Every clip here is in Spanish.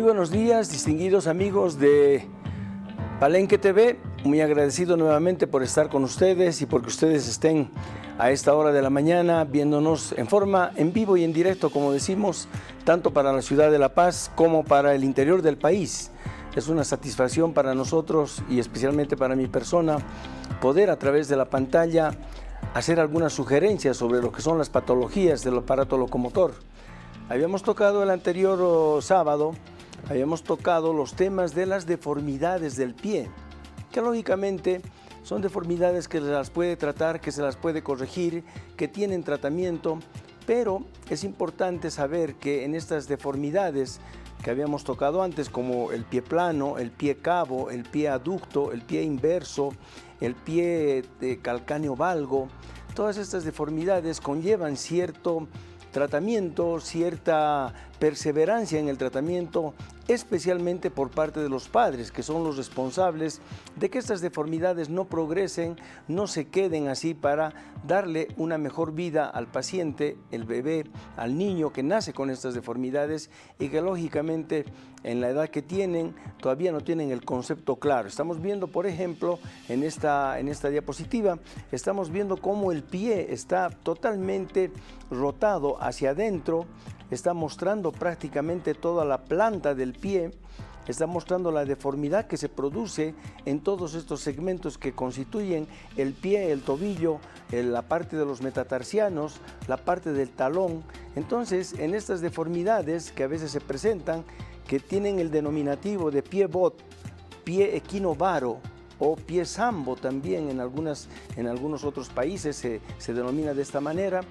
buenos días, distinguidos amigos de Palenque TV. Muy agradecido nuevamente por estar con ustedes y porque ustedes estén a esta hora de la mañana viéndonos en forma en vivo y en directo, como decimos, tanto para la ciudad de La Paz como para el interior del país. Es una satisfacción para nosotros y especialmente para mi persona poder a través de la pantalla hacer algunas sugerencias sobre lo que son las patologías del aparato locomotor. Habíamos tocado el anterior sábado, habíamos tocado los temas de las deformidades del pie, que lógicamente son deformidades que se las puede tratar, que se las puede corregir, que tienen tratamiento, pero es importante saber que en estas deformidades que habíamos tocado antes, como el pie plano, el pie cabo, el pie aducto, el pie inverso, el pie de calcáneo valgo, todas estas deformidades conllevan cierto tratamiento, cierta perseverancia en el tratamiento, especialmente por parte de los padres, que son los responsables de que estas deformidades no progresen, no se queden así, para darle una mejor vida al paciente, el bebé, al niño que nace con estas deformidades y que lógicamente en la edad que tienen todavía no tienen el concepto claro. Estamos viendo, por ejemplo, en esta diapositiva, estamos viendo cómo el pie está totalmente rotado hacia adentro, está mostrando prácticamente toda la planta del pie, está mostrando la deformidad que se produce en todos estos segmentos que constituyen el pie, el tobillo, la parte de los metatarsianos, la parte del talón. Entonces, en estas deformidades que a veces se presentan, que tienen el denominativo de pie bot, pie equinovaro o pie sambo también en algunos otros países se denomina de esta manera,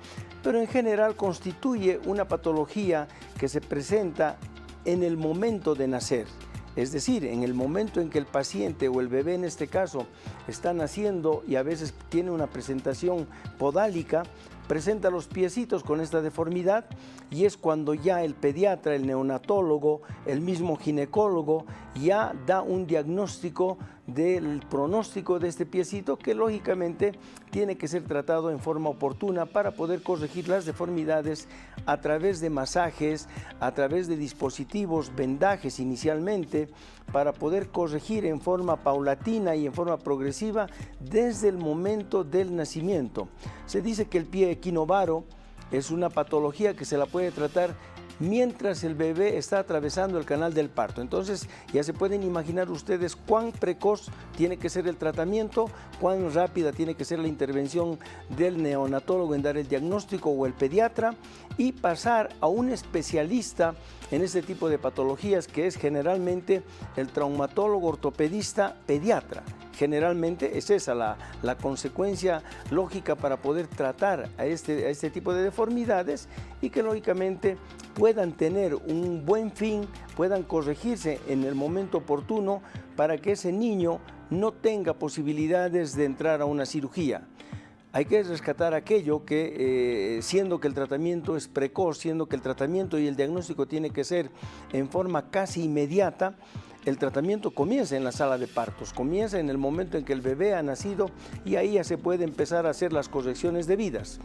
pero en general constituye una patología que se presenta en el momento de nacer. Es decir, en el momento en que el paciente o el bebé en este caso está naciendo y a veces tiene una presentación podálica, presenta los piecitos con esta deformidad y es cuando ya el pediatra, el neonatólogo, el mismo ginecólogo ya da un diagnóstico del pronóstico de este piecito, que lógicamente tiene que ser tratado en forma oportuna para poder corregir las deformidades a través de masajes, a través de dispositivos, vendajes inicialmente, para poder corregir en forma paulatina y en forma progresiva desde el momento del nacimiento. Se dice que el pie equinovaro es una patología que se la puede tratar mientras el bebé está atravesando el canal del parto. Entonces ya se pueden imaginar ustedes cuán precoz tiene que ser el tratamiento, cuán rápida tiene que ser la intervención del neonatólogo en dar el diagnóstico o el pediatra, y pasar a un especialista en este tipo de patologías, que es generalmente el traumatólogo ortopedista pediatra. Generalmente es esa la consecuencia lógica para poder tratar a este tipo de deformidades y que lógicamente puedan tener un buen fin, puedan corregirse en el momento oportuno para que ese niño no tenga posibilidades de entrar a una cirugía. Hay que rescatar aquello que, siendo que el tratamiento es precoz, siendo que el tratamiento y el diagnóstico tiene que ser en forma casi inmediata, el tratamiento comienza en la sala de partos, comienza en el momento en que el bebé ha nacido y ahí ya se puede empezar a hacer las correcciones debidas.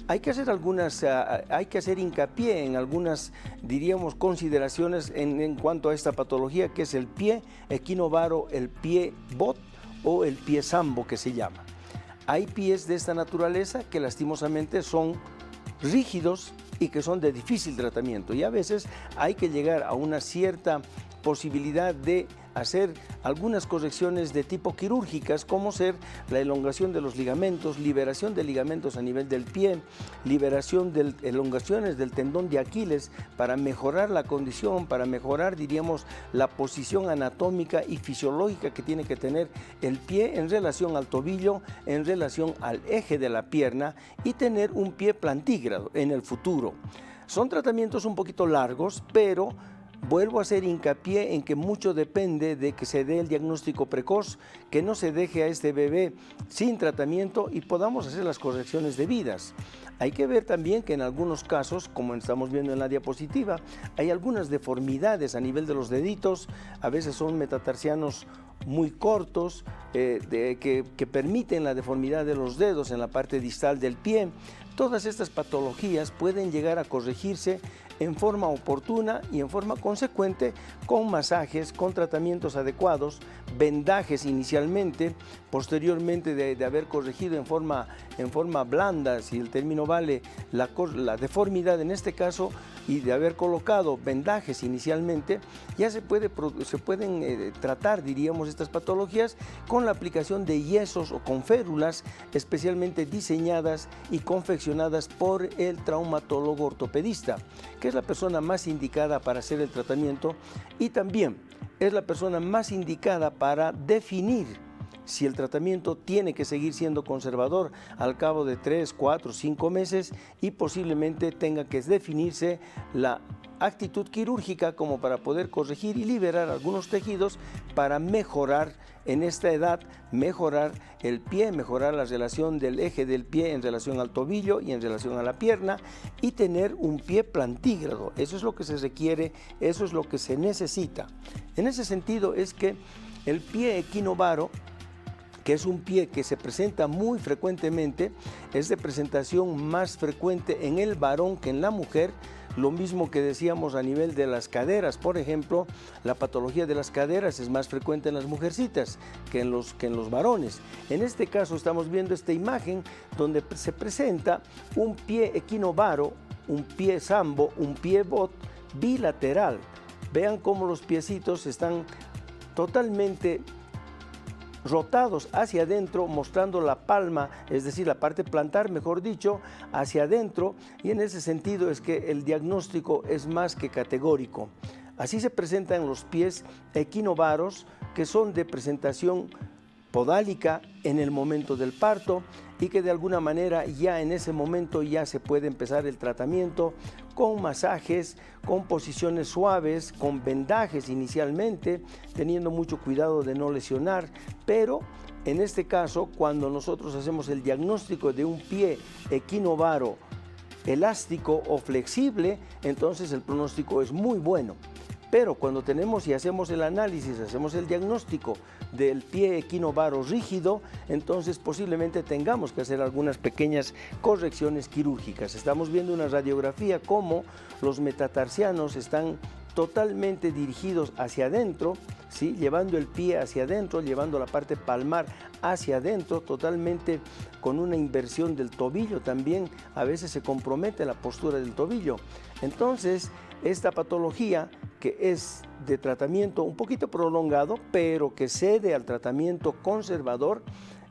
Hay que hacer hincapié en algunas, diríamos, consideraciones en cuanto a esta patología, que es el pie equinovaro, el pie bot o el pie sambo, que se llama. Hay pies de esta naturaleza que lastimosamente son rígidos y que son de difícil tratamiento, y a veces hay que llegar a una cierta posibilidad de hacer algunas correcciones de tipo quirúrgicas, como ser la elongación de los ligamentos, liberación de ligamentos a nivel del pie, liberación de elongaciones del tendón de Aquiles, para mejorar la condición, para mejorar, diríamos, la posición anatómica y fisiológica que tiene que tener el pie en relación al tobillo, en relación al eje de la pierna, y tener un pie plantígrado en el futuro. Son tratamientos un poquito largos, pero vuelvo a hacer hincapié en que mucho depende de que se dé el diagnóstico precoz, que no se deje a este bebé sin tratamiento y podamos hacer las correcciones debidas. Hay que ver también que en algunos casos, como estamos viendo en la diapositiva, hay algunas deformidades a nivel de los deditos, a veces son metatarsianos muy cortos, que permiten la deformidad de los dedos en la parte distal del pie. Todas estas patologías pueden llegar a corregirse en forma oportuna y en forma consecuente, con masajes, con tratamientos adecuados, vendajes inicialmente, posteriormente de haber corregido en forma blanda, si el término vale, la deformidad en este caso, y de haber colocado vendajes inicialmente, ya se pueden tratar, diríamos, estas patologías con la aplicación de yesos o con férulas especialmente diseñadas y confeccionadas por el traumatólogo ortopedista, que es la persona más indicada para hacer el tratamiento y también es la persona más indicada para definir si el tratamiento tiene que seguir siendo conservador al cabo de 3, 4, 5 meses y posiblemente tenga que definirse la actitud quirúrgica como para poder corregir y liberar algunos tejidos para mejorar en esta edad, mejorar el pie, mejorar la relación del eje del pie en relación al tobillo y en relación a la pierna y tener un pie plantígrado. Eso es lo que se requiere, eso es lo que se necesita. En ese sentido es que el pie equinovaro, que es un pie que se presenta muy frecuentemente, es de presentación más frecuente en el varón que en la mujer, lo mismo que decíamos a nivel de las caderas, por ejemplo, la patología de las caderas es más frecuente en las mujercitas que en los varones. En este caso estamos viendo esta imagen donde se presenta un pie equinovaro, un pie sambo, un pie bot bilateral. Vean cómo los piecitos están totalmente rotados hacia adentro, mostrando la palma, es decir, la parte plantar, mejor dicho, hacia adentro, y en ese sentido es que el diagnóstico es más que categórico. Así se presentan los pies equinovaros, que son de presentación podálica en el momento del parto y que de alguna manera ya en ese momento ya se puede empezar el tratamiento con masajes, con posiciones suaves, con vendajes inicialmente, teniendo mucho cuidado de no lesionar, pero en este caso cuando nosotros hacemos el diagnóstico de un pie equinovaro elástico o flexible, entonces el pronóstico es muy bueno. Pero cuando tenemos y hacemos el análisis, hacemos el diagnóstico del pie equinovaro rígido, entonces posiblemente tengamos que hacer algunas pequeñas correcciones quirúrgicas. Estamos viendo una radiografía cómo los metatarsianos están totalmente dirigidos hacia adentro, ¿sí? Llevando el pie hacia adentro, llevando la parte palmar hacia adentro, totalmente con una inversión del tobillo también. A veces se compromete la postura del tobillo. Entonces, esta patología, que es de tratamiento un poquito prolongado, pero que cede al tratamiento conservador,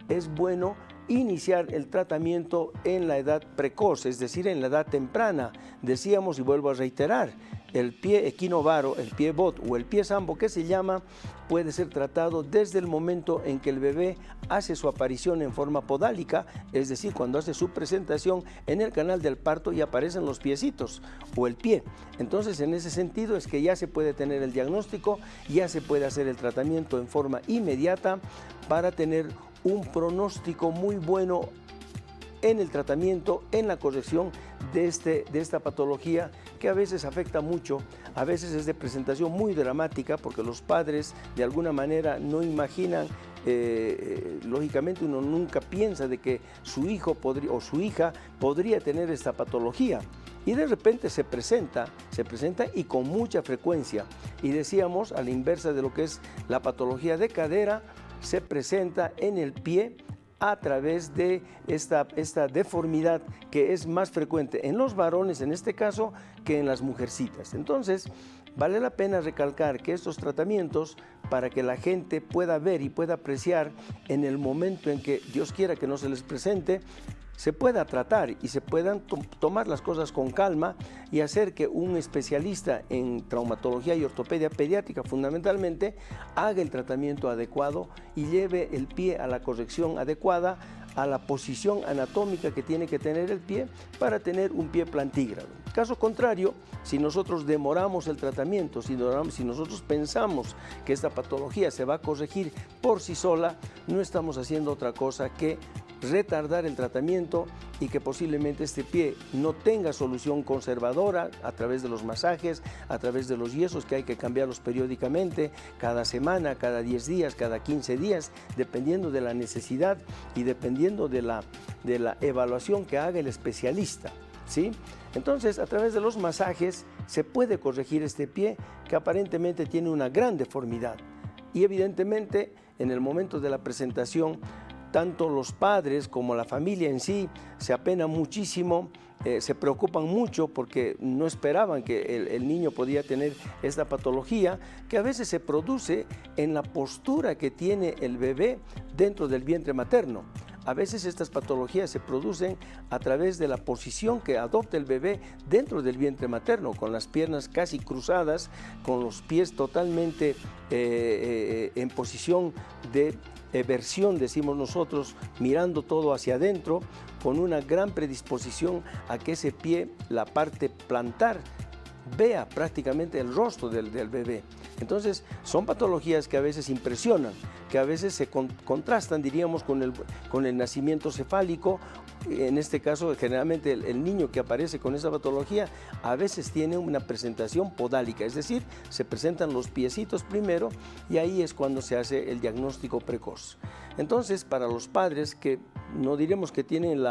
es bueno iniciar el tratamiento en la edad precoz, es decir, en la edad temprana. Decíamos, y vuelvo a reiterar, el pie equinovaro, el pie bot o el pie sambo que se llama, puede ser tratado desde el momento en que el bebé hace su aparición en forma podálica, es decir, cuando hace su presentación en el canal del parto y aparecen los piecitos o el pie. Entonces, en ese sentido es que ya se puede tener el diagnóstico, ya se puede hacer el tratamiento en forma inmediata para tener un pronóstico muy bueno en el tratamiento, en la corrección de esta patología que a veces afecta mucho, a veces es de presentación muy dramática porque los padres de alguna manera no imaginan, lógicamente uno nunca piensa de que su hijo o su hija podría tener esta patología. Y de repente se presenta y con mucha frecuencia. Y decíamos, a la inversa de lo que es la patología de cadera, se presenta en el pie a través de esta deformidad que es más frecuente en los varones en este caso que en las mujercitas. Entonces, vale la pena recalcar que estos tratamientos, para que la gente pueda ver y pueda apreciar en el momento en que Dios quiera que no se les presente, se pueda tratar y se puedan tomar las cosas con calma y hacer que un especialista en traumatología y ortopedia pediátrica fundamentalmente haga el tratamiento adecuado y lleve el pie a la corrección adecuada, a la posición anatómica que tiene que tener el pie para tener un pie plantígrado. Caso contrario, si nosotros demoramos el tratamiento, si nosotros pensamos que esta patología se va a corregir por sí sola, no estamos haciendo otra cosa que retardar el tratamiento y que posiblemente este pie no tenga solución conservadora a través de los masajes, a través de los yesos que hay que cambiarlos periódicamente, cada semana, cada 10 días, cada 15 días, dependiendo de la necesidad y dependiendo de la evaluación que haga el especialista. ¿sí? Entonces, a través de los masajes se puede corregir este pie que aparentemente tiene una gran deformidad. Y evidentemente, en el momento de la presentación, tanto los padres como la familia en sí se apenan muchísimo, se preocupan mucho porque no esperaban que el niño podía tener esta patología que a veces se produce en la postura que tiene el bebé dentro del vientre materno. A veces estas patologías se producen a través de la posición que adopta el bebé dentro del vientre materno, con las piernas casi cruzadas, con los pies totalmente en posición de versión, decimos nosotros, mirando todo hacia adentro, con una gran predisposición a que ese pie, la parte plantar, vea prácticamente el rostro del bebé. Entonces, son patologías que a veces impresionan, que a veces se contrastan, diríamos, con el nacimiento cefálico. En este caso, generalmente el niño que aparece con esa patología a veces tiene una presentación podálica, es decir, se presentan los piecitos primero y ahí es cuando se hace el diagnóstico precoz. Entonces, para los padres que no diremos que tienen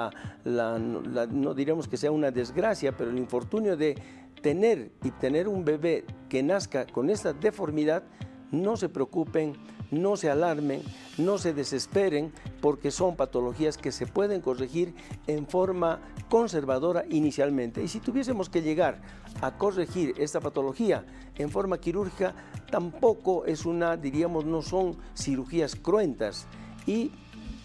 no diremos que sea una desgracia, pero el infortunio de tener un bebé que nazca con esta deformidad, no se preocupen, no se alarmen, no se desesperen, porque son patologías que se pueden corregir en forma conservadora inicialmente. Y si tuviésemos que llegar a corregir esta patología en forma quirúrgica, tampoco es diríamos, no son cirugías cruentas. Y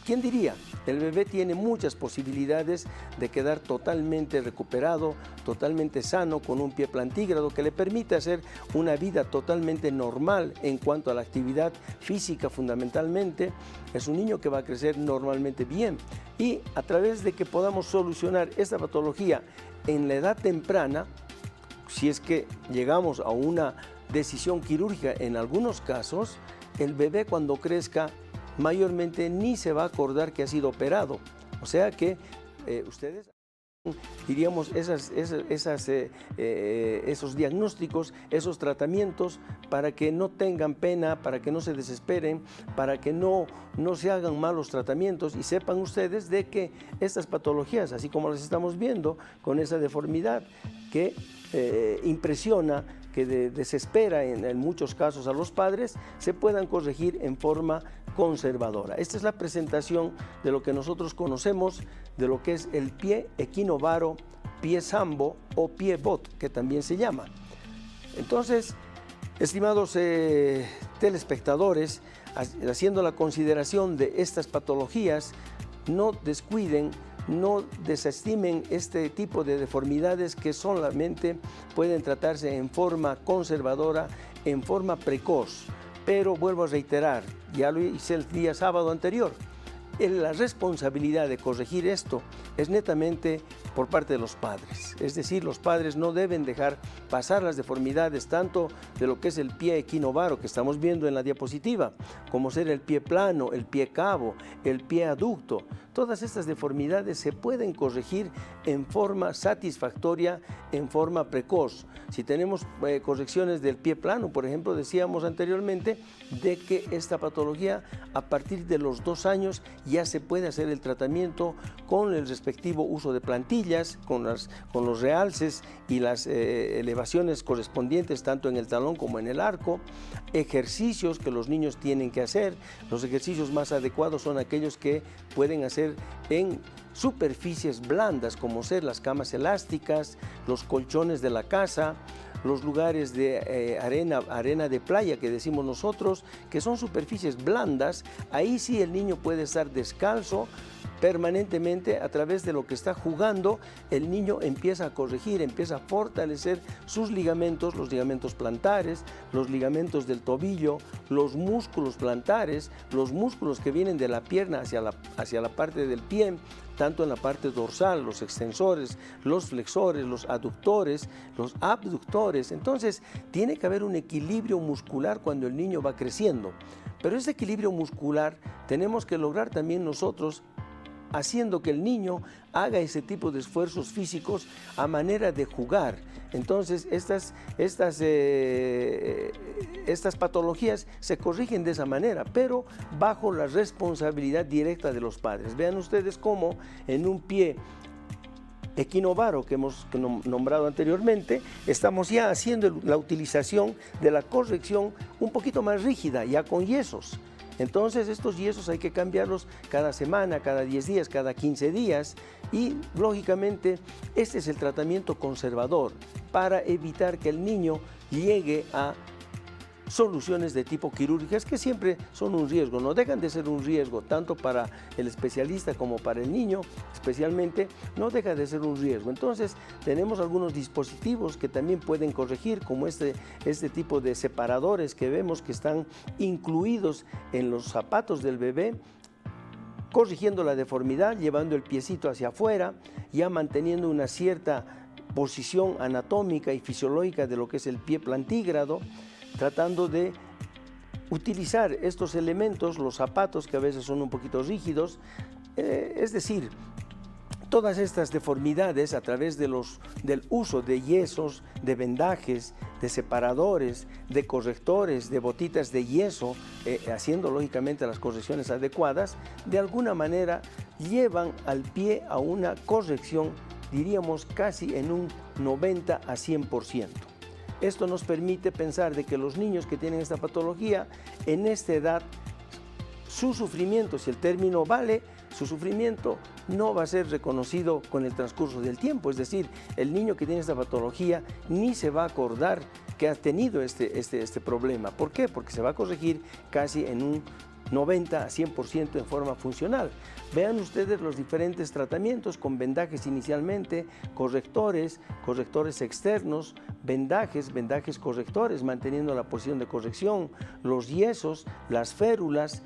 ¿quién diría? El bebé tiene muchas posibilidades de quedar totalmente recuperado, totalmente sano, con un pie plantígrado que le permite hacer una vida totalmente normal en cuanto a la actividad física fundamentalmente. Es un niño que va a crecer normalmente bien. Y a través de que podamos solucionar esta patología en la edad temprana, si es que llegamos a una decisión quirúrgica en algunos casos, el bebé cuando crezca mayormente ni se va a acordar que ha sido operado. O sea que ustedes, diríamos, esos diagnósticos, esos tratamientos, para que no tengan pena, para que no se desesperen, para que no se hagan malos tratamientos y sepan ustedes de que estas patologías, así como las estamos viendo, con esa deformidad que impresiona, que desespera en muchos casos a los padres, se puedan corregir en forma conservadora. Esta es la presentación de lo que nosotros conocemos de lo que es el pie equinovaro, pie sambo o pie bot, que también se llama. Entonces, estimados telespectadores, haciendo la consideración de estas patologías, no descuiden, no desestimen este tipo de deformidades que solamente pueden tratarse en forma conservadora, en forma precoz. Pero vuelvo a reiterar, ya lo hice el día sábado anterior, la responsabilidad de corregir esto es netamente por parte de los padres. Es decir, los padres no deben dejar pasar las deformidades tanto de lo que es el pie equinovaro que estamos viendo en la diapositiva, como ser el pie plano, el pie cabo, el pie aducto. Todas estas deformidades se pueden corregir en forma satisfactoria, en forma precoz. Si tenemos correcciones del pie plano, por ejemplo, decíamos anteriormente de que esta patología a partir de los 2 años ya se puede hacer el tratamiento con el respectivo uso de plantillas, con los realces y las elevaciones correspondientes tanto en el talón como en el arco, ejercicios que los niños tienen que hacer. Los ejercicios más adecuados son aquellos que pueden hacer en superficies blandas, como ser las camas elásticas, los colchones de la casa, los lugares de arena de playa que decimos nosotros, que son superficies blandas. Ahí sí el niño puede estar descalzo permanentemente. A través de lo que está jugando, el niño empieza a corregir, empieza a fortalecer sus ligamentos, los ligamentos plantares, los ligamentos del tobillo, los músculos plantares, los músculos que vienen de la pierna hacia la parte del pie, tanto en la parte dorsal, los extensores, los flexores, los aductores, los abductores. Entonces, tiene que haber un equilibrio muscular cuando el niño va creciendo. Pero ese equilibrio muscular tenemos que lograr también nosotros haciendo que el niño haga ese tipo de esfuerzos físicos a manera de jugar. Entonces, estas patologías se corrigen de esa manera, pero bajo la responsabilidad directa de los padres. Vean ustedes cómo en un pie Equinovaro que hemos nombrado anteriormente, estamos ya haciendo la utilización de la corrección un poquito más rígida, ya con yesos. Entonces estos yesos hay que cambiarlos cada semana, cada 10 días, cada 15 días y lógicamente este es el tratamiento conservador para evitar que el niño llegue a soluciones de tipo quirúrgicas que siempre son un riesgo, no dejan de ser un riesgo tanto para el especialista como para el niño, especialmente no deja de ser un riesgo. Entonces tenemos algunos dispositivos que también pueden corregir, como este tipo de separadores que vemos que están incluidos en los zapatos del bebé, corrigiendo la deformidad, llevando el piecito hacia afuera, ya manteniendo una cierta posición anatómica y fisiológica de lo que es el pie plantígrado, tratando de utilizar estos elementos, los zapatos que a veces son un poquito rígidos, es decir, todas estas deformidades a través del uso de yesos, de vendajes, de separadores, de correctores, de botitas de yeso, haciendo lógicamente las correcciones adecuadas, de alguna manera llevan al pie a una corrección, diríamos casi en un 90 a 100%. Esto nos permite pensar de que los niños que tienen esta patología, en esta edad, su sufrimiento, si el término vale, su sufrimiento no va a ser reconocido con el transcurso del tiempo. Es decir, el niño que tiene esta patología ni se va a acordar que ha tenido este problema. ¿Por qué? Porque se va a corregir casi en un 90 a 100% en forma funcional. Vean ustedes los diferentes tratamientos con vendajes inicialmente, correctores externos, vendajes correctores, manteniendo la posición de corrección, los yesos, las férulas.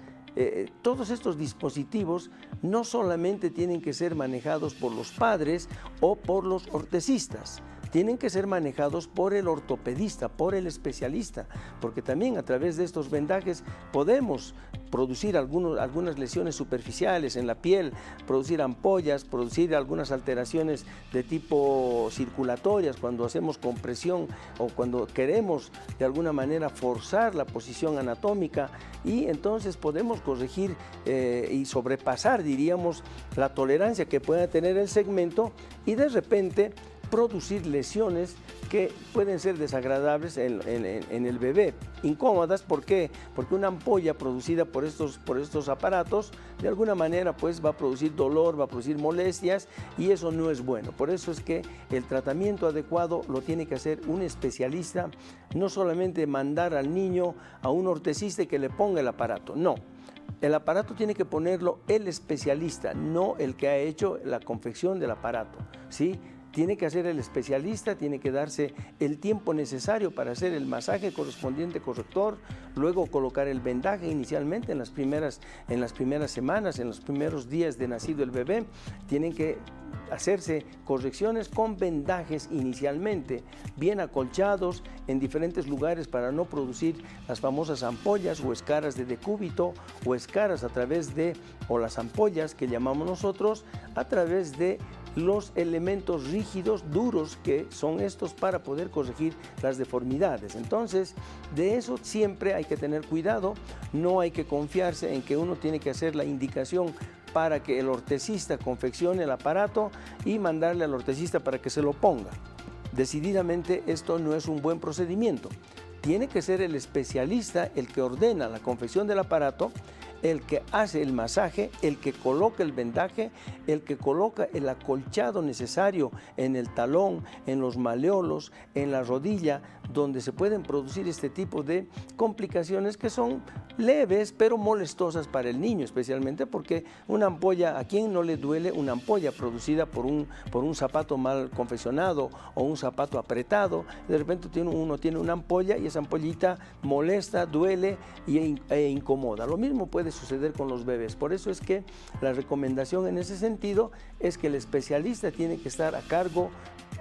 Todos estos dispositivos no solamente tienen que ser manejados por los padres o por los ortesistas, tienen que ser manejados por el ortopedista, por el especialista, porque también a través de estos vendajes podemos producir algunas lesiones superficiales en la piel, producir ampollas, producir algunas alteraciones de tipo circulatorias cuando hacemos compresión o cuando queremos de alguna manera forzar la posición anatómica, y entonces podemos corregir y sobrepasar, diríamos, la tolerancia que pueda tener el segmento y de repente producir lesiones que pueden ser desagradables en el bebé, incómodas. ¿Por qué? Porque una ampolla producida por estos aparatos de alguna manera pues va a producir dolor, va a producir molestias, y eso no es bueno. Por eso es que el tratamiento adecuado lo tiene que hacer un especialista, no solamente mandar al niño a un ortesista que le ponga el aparato, no. El aparato tiene que ponerlo el especialista, no el que ha hecho la confección del aparato, ¿sí? Tiene que hacer el especialista, tiene que darse el tiempo necesario para hacer el masaje correspondiente corrector, luego colocar el vendaje inicialmente en las primeras semanas, en los primeros días de nacido el bebé. Tienen que hacerse correcciones con vendajes inicialmente, bien acolchados en diferentes lugares para no producir las famosas ampollas o escaras de decúbito o escaras o las ampollas que llamamos nosotros, a través de los elementos rígidos, duros, que son estos para poder corregir las deformidades. Entonces, de eso siempre hay que tener cuidado, no hay que confiarse en que uno tiene que hacer la indicación para que el ortesista confeccione el aparato y mandarle al ortesista para que se lo ponga. Decididamente esto no es un buen procedimiento. Tiene que ser el especialista el que ordena la confección del aparato, el que hace el masaje, el que coloca el vendaje, el que coloca el acolchado necesario en el talón, en los maleolos, en la rodilla, donde se pueden producir este tipo de complicaciones que son leves pero molestosas para el niño, especialmente porque una ampolla, ¿a quién no le duele una ampolla producida por un zapato mal confeccionado o un zapato apretado? De repente uno tiene una ampolla y esa ampollita molesta, duele e incomoda. Lo mismo puede suceder con los bebés. Por eso es que la recomendación en ese sentido es que el especialista tiene que estar a cargo,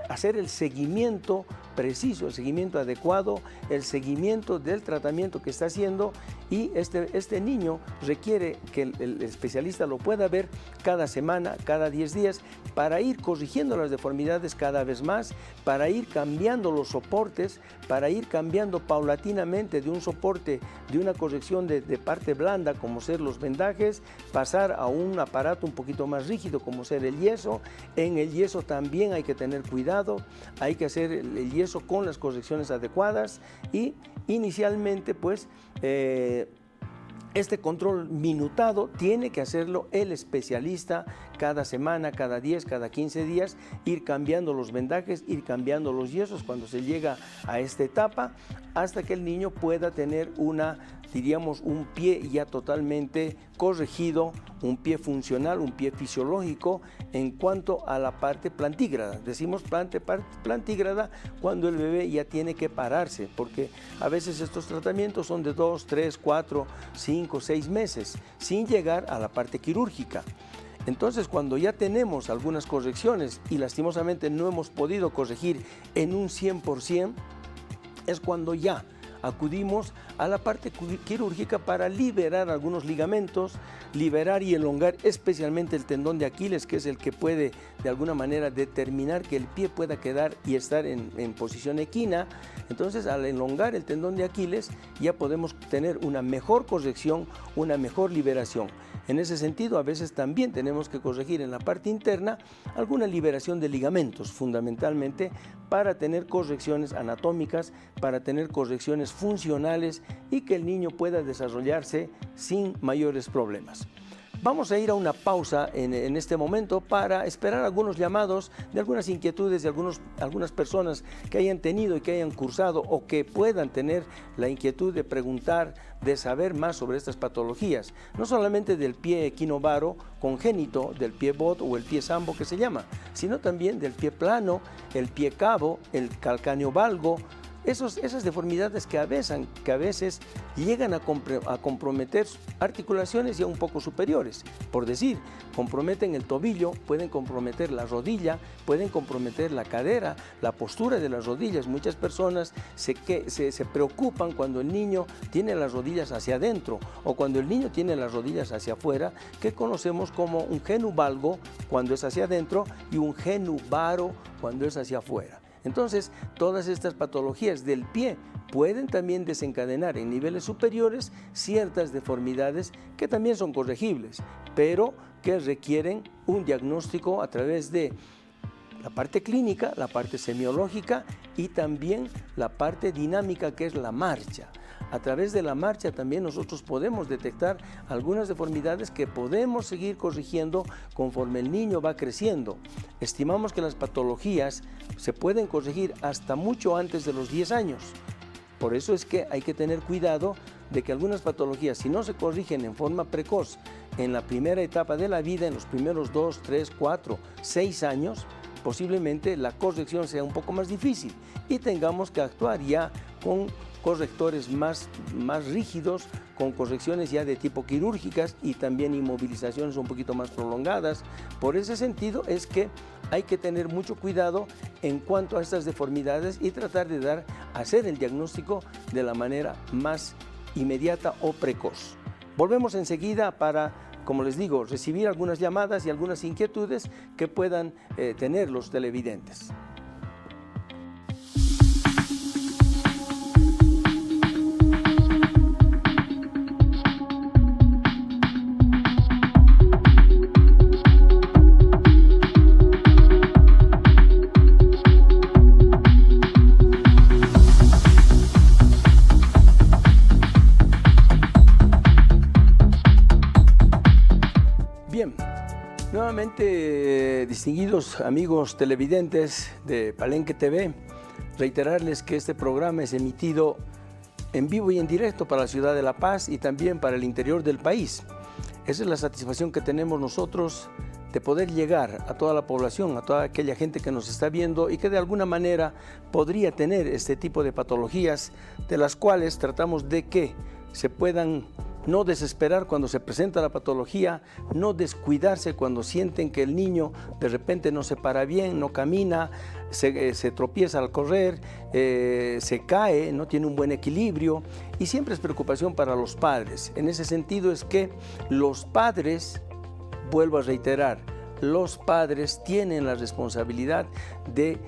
hacer el seguimiento preciso, el seguimiento adecuado, el seguimiento del tratamiento que está haciendo, y este niño requiere que el especialista lo pueda ver cada semana, cada 10 días, para ir corrigiendo las deformidades cada vez más, para ir cambiando los soportes, para ir cambiando paulatinamente de un soporte, de una corrección de parte blanda, como ser los vendajes, pasar a un aparato un poquito más rígido, como ser el yeso. En el yeso también hay que tener cuidado, hay que hacer el yeso con las correcciones adecuadas y inicialmente pues este control minutado tiene que hacerlo el especialista cada semana, cada 10, cada 15 días, ir cambiando los vendajes, ir cambiando los yesos cuando se llega a esta etapa, hasta que el niño pueda tener diríamos, un pie ya totalmente corregido, un pie funcional, un pie fisiológico en cuanto a la parte plantígrada. Decimos plantígrada cuando el bebé ya tiene que pararse, porque a veces estos tratamientos son de 2, 3, 4, 5, 6 meses, sin llegar a la parte quirúrgica. Entonces, cuando ya tenemos algunas correcciones y lastimosamente no hemos podido corregir en un 100%, es cuando ya acudimos a la parte quirúrgica para liberar algunos ligamentos, liberar y elongar especialmente el tendón de Aquiles, que es el que puede de alguna manera determinar que el pie pueda quedar y estar en posición equina. Entonces, al elongar el tendón de Aquiles ya podemos tener una mejor corrección, una mejor liberación. En ese sentido, a veces también tenemos que corregir en la parte interna alguna liberación de ligamentos, fundamentalmente para tener correcciones anatómicas, para tener correcciones funcionales y que el niño pueda desarrollarse sin mayores problemas. Vamos a ir a una pausa en este momento para esperar algunos llamados de algunas inquietudes de algunas personas que hayan tenido y que hayan cursado o que puedan tener la inquietud de preguntar, de saber más sobre estas patologías, no solamente del pie equinovaro congénito, del pie bot o el pie sambo que se llama, sino también del pie plano, el pie cabo, el calcáneo valgo. Esas deformidades que a veces llegan a comprometer articulaciones ya un poco superiores. Por decir, comprometen el tobillo, pueden comprometer la rodilla, pueden comprometer la cadera, la postura de las rodillas. Muchas personas se preocupan cuando el niño tiene las rodillas hacia adentro o cuando el niño tiene las rodillas hacia afuera, que conocemos como un genu valgo cuando es hacia adentro y un genu varo cuando es hacia afuera. Entonces, todas estas patologías del pie pueden también desencadenar en niveles superiores ciertas deformidades que también son corregibles, pero que requieren un diagnóstico a través de la parte clínica, la parte semiológica y también la parte dinámica, que es la marcha. A través de la marcha también nosotros podemos detectar algunas deformidades que podemos seguir corrigiendo conforme el niño va creciendo. Estimamos que las patologías se pueden corregir hasta mucho antes de los 10 años. Por eso es que hay que tener cuidado de que algunas patologías, si no se corrigen en forma precoz en la primera etapa de la vida, en los primeros 2, 3, 4, 6 años, posiblemente la corrección sea un poco más difícil y tengamos que actuar ya con correctores más rígidos, con correcciones ya de tipo quirúrgicas y también inmovilizaciones un poquito más prolongadas. Por ese sentido es que hay que tener mucho cuidado en cuanto a estas deformidades y tratar de hacer el diagnóstico de la manera más inmediata o precoz. Volvemos enseguida para, como les digo, recibir algunas llamadas y algunas inquietudes que puedan tener los televidentes. Bien, nuevamente distinguidos amigos televidentes de Palenque TV, reiterarles que este programa es emitido en vivo y en directo para la ciudad de La Paz y también para el interior del país. Esa es la satisfacción que tenemos nosotros de poder llegar a toda la población, a toda aquella gente que nos está viendo y que de alguna manera podría tener este tipo de patologías, de las cuales tratamos de que se puedan no desesperar cuando se presenta la patología, no descuidarse cuando sienten que el niño de repente no se para bien, no camina, se tropieza al correr, se cae, no tiene un buen equilibrio, y siempre es preocupación para los padres. En ese sentido es que los padres, vuelvo a reiterar, los padres tienen la responsabilidad de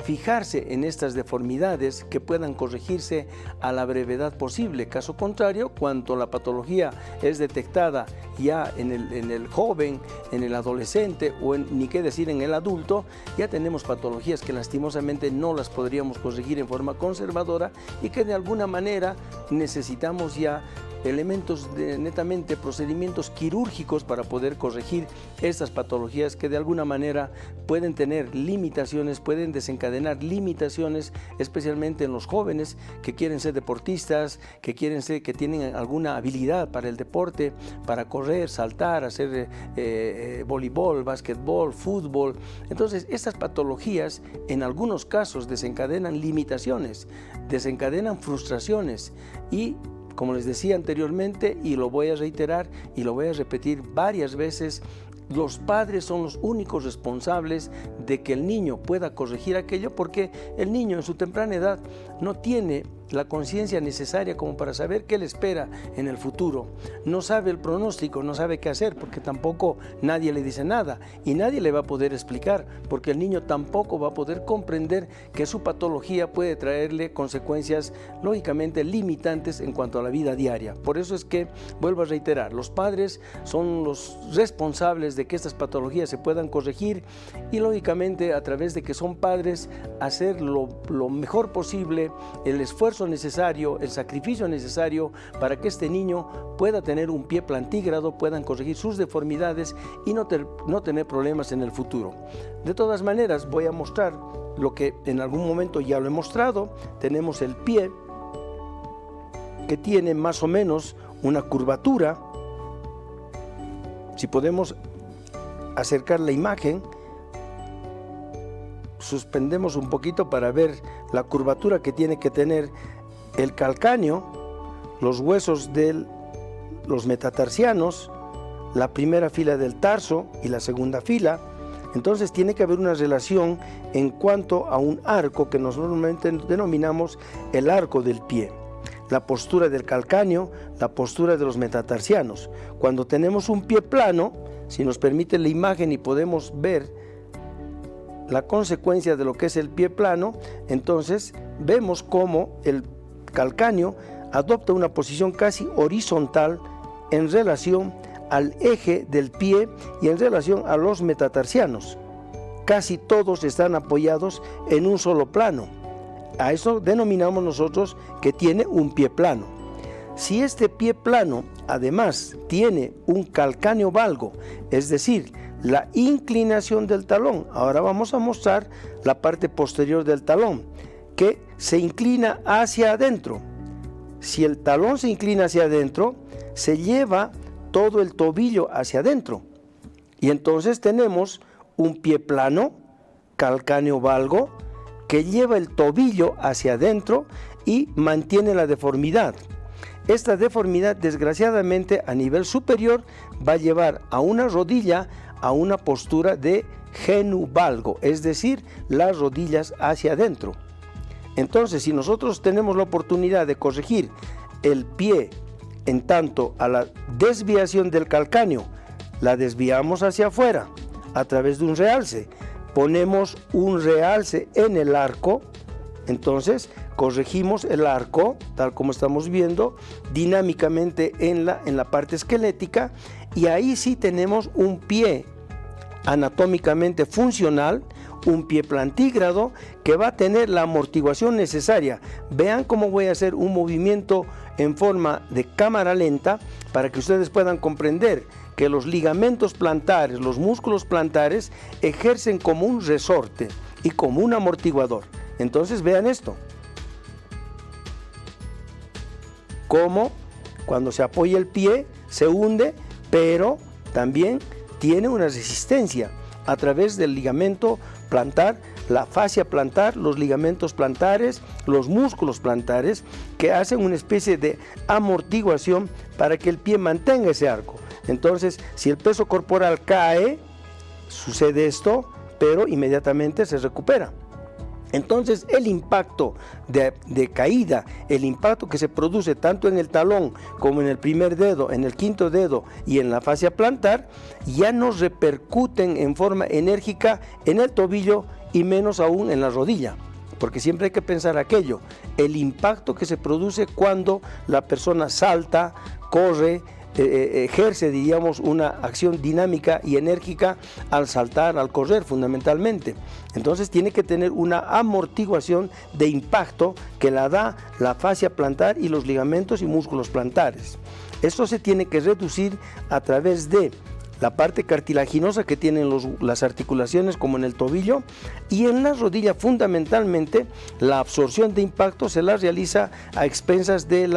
fijarse en estas deformidades que puedan corregirse a la brevedad posible. Caso contrario, cuando la patología es detectada ya en el joven, en el adolescente o ni qué decir en el adulto, ya tenemos patologías que lastimosamente no las podríamos corregir en forma conservadora y que de alguna manera necesitamos ya elementos netamente procedimientos quirúrgicos para poder corregir estas patologías que de alguna manera pueden tener limitaciones, pueden desencadenar limitaciones, especialmente en los jóvenes que quieren ser deportistas, que tienen alguna habilidad para el deporte, para correr, saltar, hacer voleibol, básquetbol, fútbol. Entonces, estas patologías en algunos casos desencadenan limitaciones, desencadenan frustraciones y, como les decía anteriormente, y lo voy a reiterar y lo voy a repetir varias veces, los padres son los únicos responsables de que el niño pueda corregir aquello, porque el niño en su temprana edad no tiene la conciencia necesaria como para saber qué le espera en el futuro. No sabe el pronóstico, no sabe qué hacer, porque tampoco nadie le dice nada y nadie le va a poder explicar, porque el niño tampoco va a poder comprender que su patología puede traerle consecuencias lógicamente limitantes en cuanto a la vida diaria. Por eso es que, vuelvo a reiterar, los padres son los responsables de que estas patologías se puedan corregir y lógicamente a través de que son padres hacer lo mejor posible, el esfuerzo necesario, el sacrificio necesario para que este niño pueda tener un pie plantígrado, puedan corregir sus deformidades y no tener problemas en el futuro. De todas maneras, voy a mostrar lo que en algún momento ya lo he mostrado. Tenemos el pie que tiene más o menos una curvatura. Si podemos acercar la imagen, suspendemos un poquito para ver la curvatura que tiene que tener el calcáneo, los huesos de los metatarsianos, la primera fila del tarso y la segunda fila. Entonces tiene que haber una relación en cuanto a un arco que nosotros normalmente denominamos el arco del pie. La postura del calcáneo, la postura de los metatarsianos. Cuando tenemos un pie plano, si nos permite la imagen y podemos ver la consecuencia de lo que es el pie plano, entonces vemos cómo el calcáneo adopta una posición casi horizontal en relación al eje del pie y en relación a los metatarsianos. Casi todos están apoyados en un solo plano. A eso denominamos nosotros que tiene un pie plano. Si este pie plano además tiene un calcáneo valgo, es decir, la inclinación del talón, ahora vamos a mostrar la parte posterior del talón, que se inclina hacia adentro. Si el talón se inclina hacia adentro, se lleva todo el tobillo hacia adentro. Y entonces tenemos un pie plano, calcáneo valgo, que lleva el tobillo hacia adentro y mantiene la deformidad. Esta deformidad, desgraciadamente, a nivel superior, va a llevar a una rodilla a una postura de genuvalgo, es decir, las rodillas hacia adentro. Entonces, si nosotros tenemos la oportunidad de corregir el pie en tanto a la desviación del calcáneo, la desviamos hacia afuera a través de un realce, ponemos un realce en el arco, entonces corregimos el arco, tal como estamos viendo, dinámicamente en la parte esquelética, y ahí sí tenemos un pie anatómicamente funcional, un pie plantígrado que va a tener la amortiguación necesaria. Vean cómo voy a hacer un movimiento en forma de cámara lenta para que ustedes puedan comprender que los ligamentos plantares, los músculos plantares ejercen como un resorte y como un amortiguador. Entonces vean esto, cómo cuando se apoya el pie se hunde, pero también tiene una resistencia. a través del ligamento plantar, la fascia plantar, los ligamentos plantares, los músculos plantares, que hacen una especie de amortiguación para que el pie mantenga ese arco. Entonces, si el peso corporal cae, sucede esto, pero inmediatamente se recupera. Entonces el impacto de caída, el impacto que se produce tanto en el talón como en el primer dedo, en el quinto dedo y en la fascia plantar, ya no repercuten en forma enérgica en el tobillo y menos aún en la rodilla. Porque siempre hay que pensar aquello, el impacto que se produce cuando la persona salta, corre, ejerce, diríamos, una acción dinámica y enérgica al saltar, al correr fundamentalmente. Entonces tiene que tener una amortiguación de impacto que la da la fascia plantar y los ligamentos y músculos plantares. Esto se tiene que reducir a través de la parte cartilaginosa que tienen las articulaciones como en el tobillo, y en la rodilla fundamentalmente la absorción de impacto se la realiza a expensas de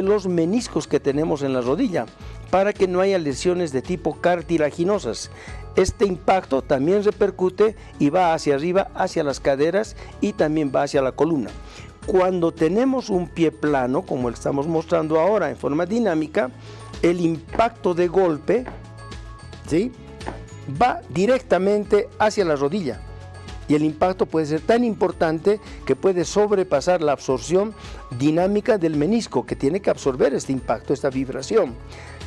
los meniscos que tenemos en la rodilla, para que no haya lesiones de tipo cartilaginosas. Este impacto también repercute y va hacia arriba, hacia las caderas, y también va hacia la columna. Cuando tenemos un pie plano, como el que estamos mostrando ahora en forma dinámica, el impacto de golpe, ¿sí?, va directamente hacia la rodilla, y el impacto puede ser tan importante que puede sobrepasar la absorción dinámica del menisco, que tiene que absorber este impacto, esta vibración.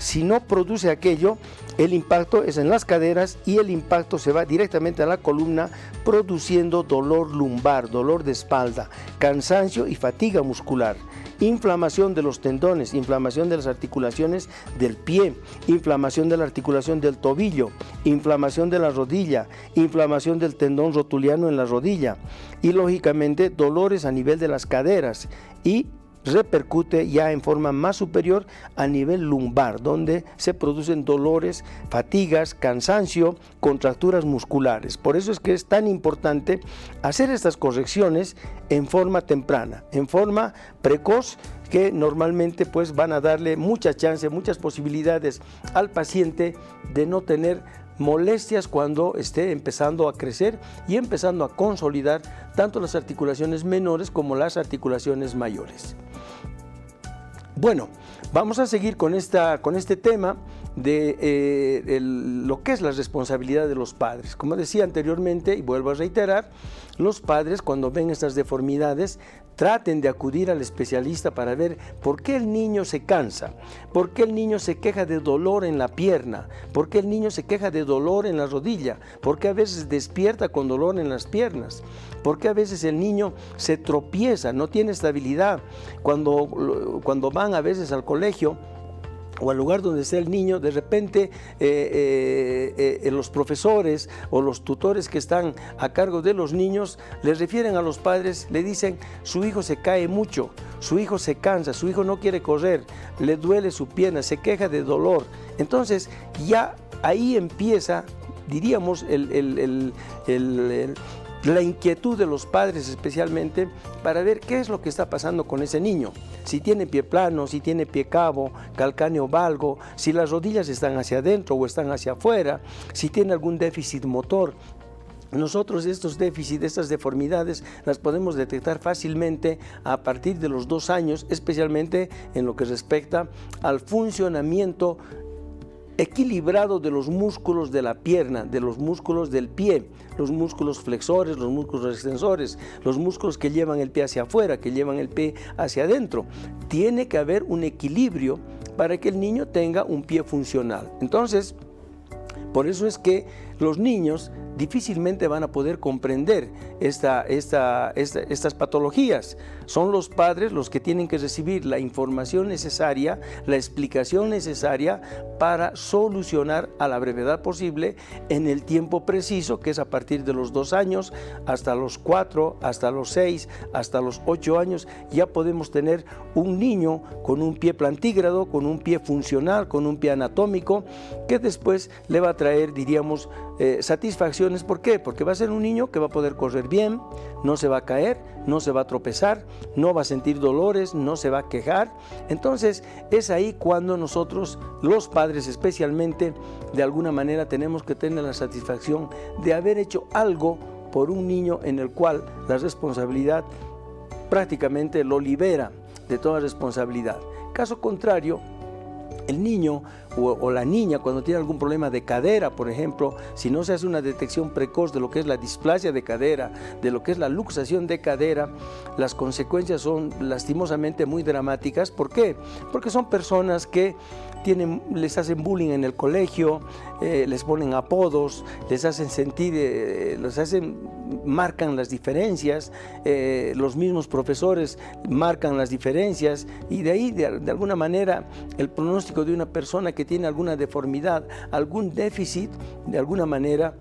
Si no produce aquello, el impacto es en las caderas y el impacto se va directamente a la columna, produciendo dolor lumbar, dolor de espalda, cansancio y fatiga muscular, inflamación de los tendones, inflamación de las articulaciones del pie, inflamación de la articulación del tobillo, inflamación de la rodilla, inflamación del tendón rotuliano en la rodilla, y lógicamente dolores a nivel de las caderas, y repercute ya en forma más superior a nivel lumbar, donde se producen dolores, fatigas, cansancio, contracturas musculares. Por eso es que es tan importante hacer estas correcciones en forma temprana, en forma precoz, que normalmente pues van a darle mucha chance, muchas posibilidades al paciente de no tener molestias cuando esté empezando a crecer y empezando a consolidar tanto las articulaciones menores como las articulaciones mayores. Bueno, vamos a seguir con este tema de lo que es la responsabilidad de los padres. Como decía anteriormente, y vuelvo a reiterar, los padres, cuando ven estas deformidades, traten de acudir al especialista para ver por qué el niño se cansa, por qué el niño se queja de dolor en la pierna, por qué el niño se queja de dolor en la rodilla, por qué a veces despierta con dolor en las piernas, por qué a veces el niño se tropieza, no tiene estabilidad. Cuando van a veces al colegio o al lugar donde está el niño, de repente los profesores o los tutores que están a cargo de los niños les refieren a los padres, le dicen: su hijo se cae mucho, su hijo se cansa, su hijo no quiere correr, le duele su pierna, se queja de dolor. Entonces ya ahí empieza, diríamos, la inquietud de los padres, especialmente para ver qué es lo que está pasando con ese niño, si tiene pie plano, si tiene pie cabo, calcáneo valgo, si las rodillas están hacia adentro o están hacia afuera, si tiene algún déficit motor. Nosotros estos déficits, estas deformidades, las podemos detectar fácilmente a partir de los 2 años, especialmente en lo que respecta al funcionamiento equilibrado de los músculos de la pierna, de los músculos del pie, los músculos flexores, los músculos extensores, los músculos que llevan el pie hacia afuera, que llevan el pie hacia adentro. Tiene que haber un equilibrio para que el niño tenga un pie funcional. Entonces, por eso es que los niños difícilmente van a poder comprender estas patologías. Son los padres los que tienen que recibir la información necesaria, la explicación necesaria para solucionar a la brevedad posible en el tiempo preciso, que es a partir de los 2 años hasta los 4, hasta los 6, hasta los 8 años. Ya podemos tener un niño con un pie plantígrado, con un pie funcional, con un pie anatómico, que después le va a traer, diríamos, satisfacciones. ¿Por qué? Porque va a ser un niño que va a poder correr bien, no se va a caer, no se va a tropezar, no va a sentir dolores, no se va a quejar. Entonces es ahí cuando nosotros, los padres especialmente, de alguna manera tenemos que tener la satisfacción de haber hecho algo por un niño en el cual la responsabilidad prácticamente lo libera de toda responsabilidad. Caso contrario, el niño o la niña, cuando tiene algún problema de cadera, por ejemplo, si no se hace una detección precoz de lo que es la displasia de cadera, de lo que es la luxación de cadera, las consecuencias son lastimosamente muy dramáticas. ¿Por qué? Porque son personas que les hacen bullying en el colegio, les ponen apodos, les hacen sentir, marcan las diferencias, los mismos profesores marcan las diferencias, y de ahí, de alguna manera, el pronóstico de una persona que tiene alguna deformidad, algún déficit, de alguna manera,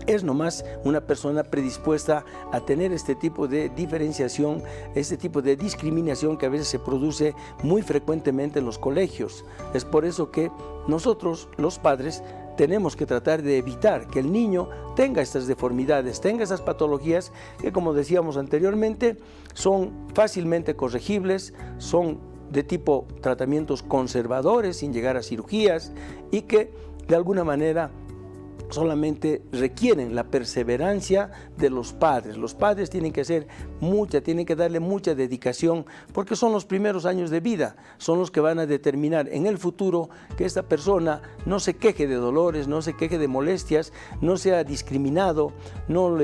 es nomás una persona predispuesta a tener este tipo de diferenciación, este tipo de discriminación que a veces se produce muy frecuentemente en los colegios. Es por eso que nosotros, los padres, tenemos que tratar de evitar que el niño tenga estas deformidades, tenga estas patologías que, como decíamos anteriormente, son fácilmente corregibles, son de tipo tratamientos conservadores sin llegar a cirugías, y que de alguna manera solamente requieren la perseverancia de los padres. Los padres tienen que tienen que darle mucha dedicación, porque son los primeros años de vida, son los que van a determinar en el futuro que esta persona no se queje de dolores, no se queje de molestias, no sea discriminado, no